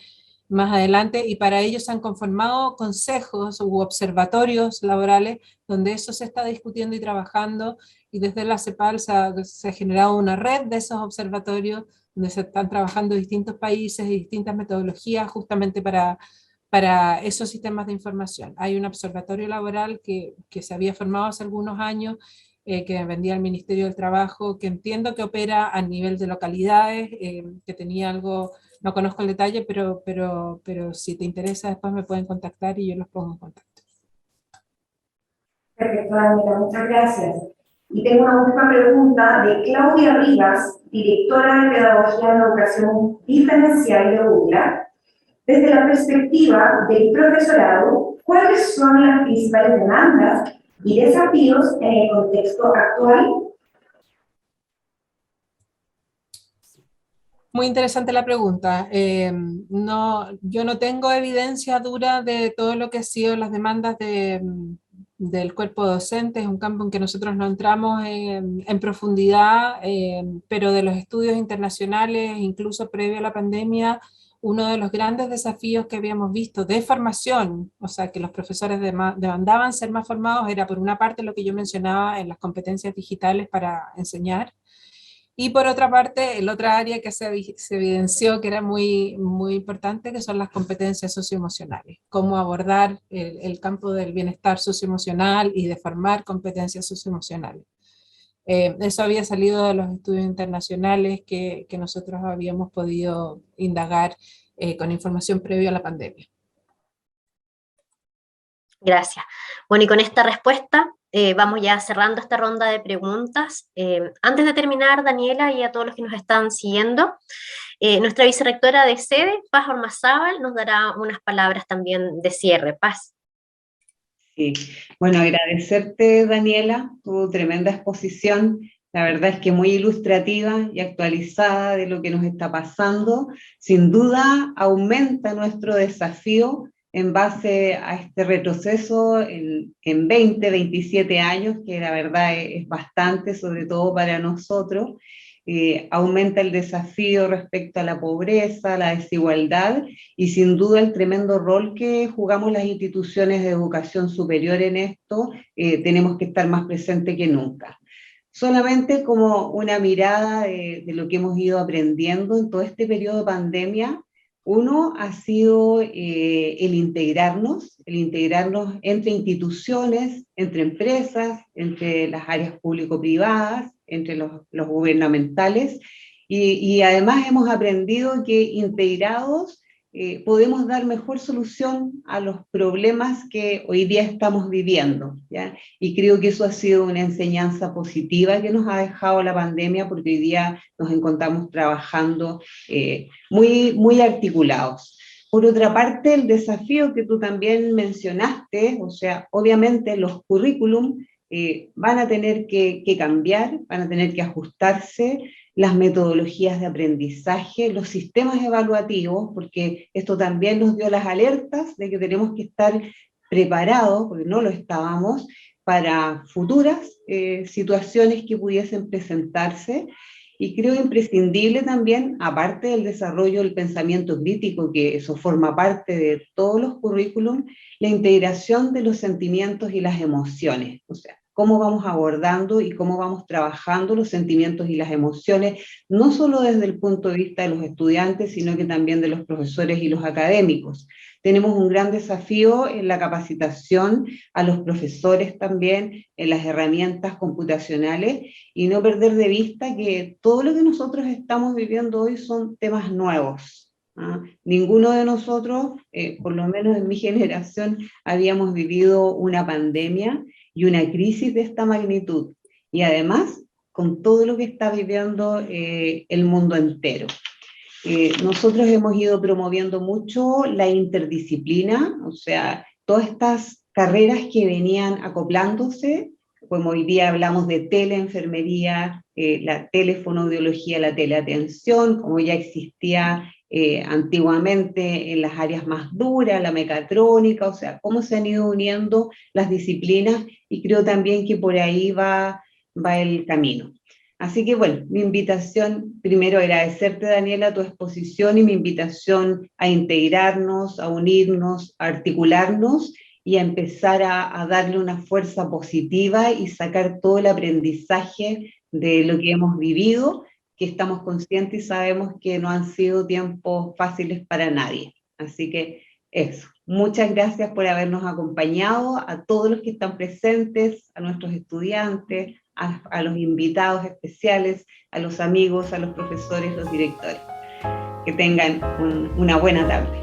más adelante, y para ello se han conformado consejos u observatorios laborales donde eso se está discutiendo y trabajando, y desde la CEPAL se ha generado una red de esos observatorios donde se están trabajando distintos países y distintas metodologías justamente para esos sistemas de información. Hay un observatorio laboral que se había formado hace algunos años, que vendía al Ministerio del Trabajo, que entiendo que opera a nivel de localidades, que tenía algo, no conozco el detalle, pero si te interesa después me pueden contactar y yo los pongo en contacto. Perfecto, Daniela, muchas gracias. Y tengo una última pregunta de Claudia Rivas, directora de Pedagogía en Educación Diferencial de UDLA. Desde la perspectiva del profesorado, ¿cuáles son las principales demandas y desafíos en el contexto actual? Muy interesante la pregunta. Yo no tengo evidencia dura de todo lo que han sido las demandas del cuerpo docente. Es un campo en que nosotros no entramos en profundidad, pero de los estudios internacionales, incluso previo a la pandemia, uno de los grandes desafíos que habíamos visto de formación, o sea, que los profesores demandaban ser más formados, era por una parte lo que yo mencionaba en las competencias digitales para enseñar, y por otra parte, el otra área que se evidenció que era muy, muy importante, que son las competencias socioemocionales, cómo abordar el campo del bienestar socioemocional y de formar competencias socioemocionales. Eso había salido de los estudios internacionales que nosotros habíamos podido indagar con información previa a la pandemia. Gracias. Bueno, y con esta respuesta vamos ya cerrando esta ronda de preguntas. Antes de terminar, Daniela, y a todos los que nos están siguiendo, nuestra vicerrectora de sede, Paz Ormazábal, nos dará unas palabras también de cierre. Paz. Sí. Bueno, agradecerte, Daniela, tu tremenda exposición. La verdad es que muy ilustrativa y actualizada de lo que nos está pasando. Sin duda aumenta nuestro desafío en base a este retroceso en 20, 27 años, que la verdad es bastante, sobre todo para nosotros. Aumenta el desafío respecto a la pobreza, la desigualdad y sin duda el tremendo rol que jugamos las instituciones de educación superior en esto. Tenemos que estar más presentes que nunca. Solamente como una mirada de lo que hemos ido aprendiendo en todo este periodo de pandemia. Uno ha sido el integrarnos entre instituciones, entre empresas, entre las áreas público-privadas, entre los gubernamentales, y además hemos aprendido que integrados podemos dar mejor solución a los problemas que hoy día estamos viviendo, ¿ya? Y creo que eso ha sido una enseñanza positiva que nos ha dejado la pandemia, porque hoy día nos encontramos trabajando muy articulados. Por otra parte, el desafío que tú también mencionaste, o sea, obviamente los currículum van a tener que cambiar, van a tener que ajustarse, las metodologías de aprendizaje, los sistemas evaluativos, porque esto también nos dio las alertas de que tenemos que estar preparados, porque no lo estábamos, para futuras situaciones que pudiesen presentarse. Y creo imprescindible también, aparte del desarrollo del pensamiento crítico, que eso forma parte de todos los currículum, la integración de los sentimientos y las emociones. O sea, cómo vamos abordando y cómo vamos trabajando los sentimientos y las emociones, no solo desde el punto de vista de los estudiantes, sino que también de los profesores y los académicos. Tenemos un gran desafío en la capacitación a los profesores también, en las herramientas computacionales, y no perder de vista que todo lo que nosotros estamos viviendo hoy son temas nuevos. Ninguno de nosotros, por lo menos en mi generación, habíamos vivido una pandemia y una crisis de esta magnitud, y además con todo lo que está viviendo el mundo entero. Nosotros hemos ido promoviendo mucho la interdisciplina, o sea, todas estas carreras que venían acoplándose, como hoy día hablamos de teleenfermería, la telefonoaudiología, la teleatención, como ya existía antiguamente en las áreas más duras, la mecatrónica, o sea, cómo se han ido uniendo las disciplinas, y creo también que por ahí va el camino. Así que bueno, mi invitación, primero agradecerte, Daniela, tu exposición, y mi invitación a integrarnos, a unirnos, a articularnos y a empezar a darle una fuerza positiva y sacar todo el aprendizaje de lo que hemos vivido, que estamos conscientes y sabemos que no han sido tiempos fáciles para nadie. Así que eso, muchas gracias por habernos acompañado, a todos los que están presentes, a nuestros estudiantes, a los invitados especiales, a los amigos, a los profesores, los directores. Que tengan una buena tarde.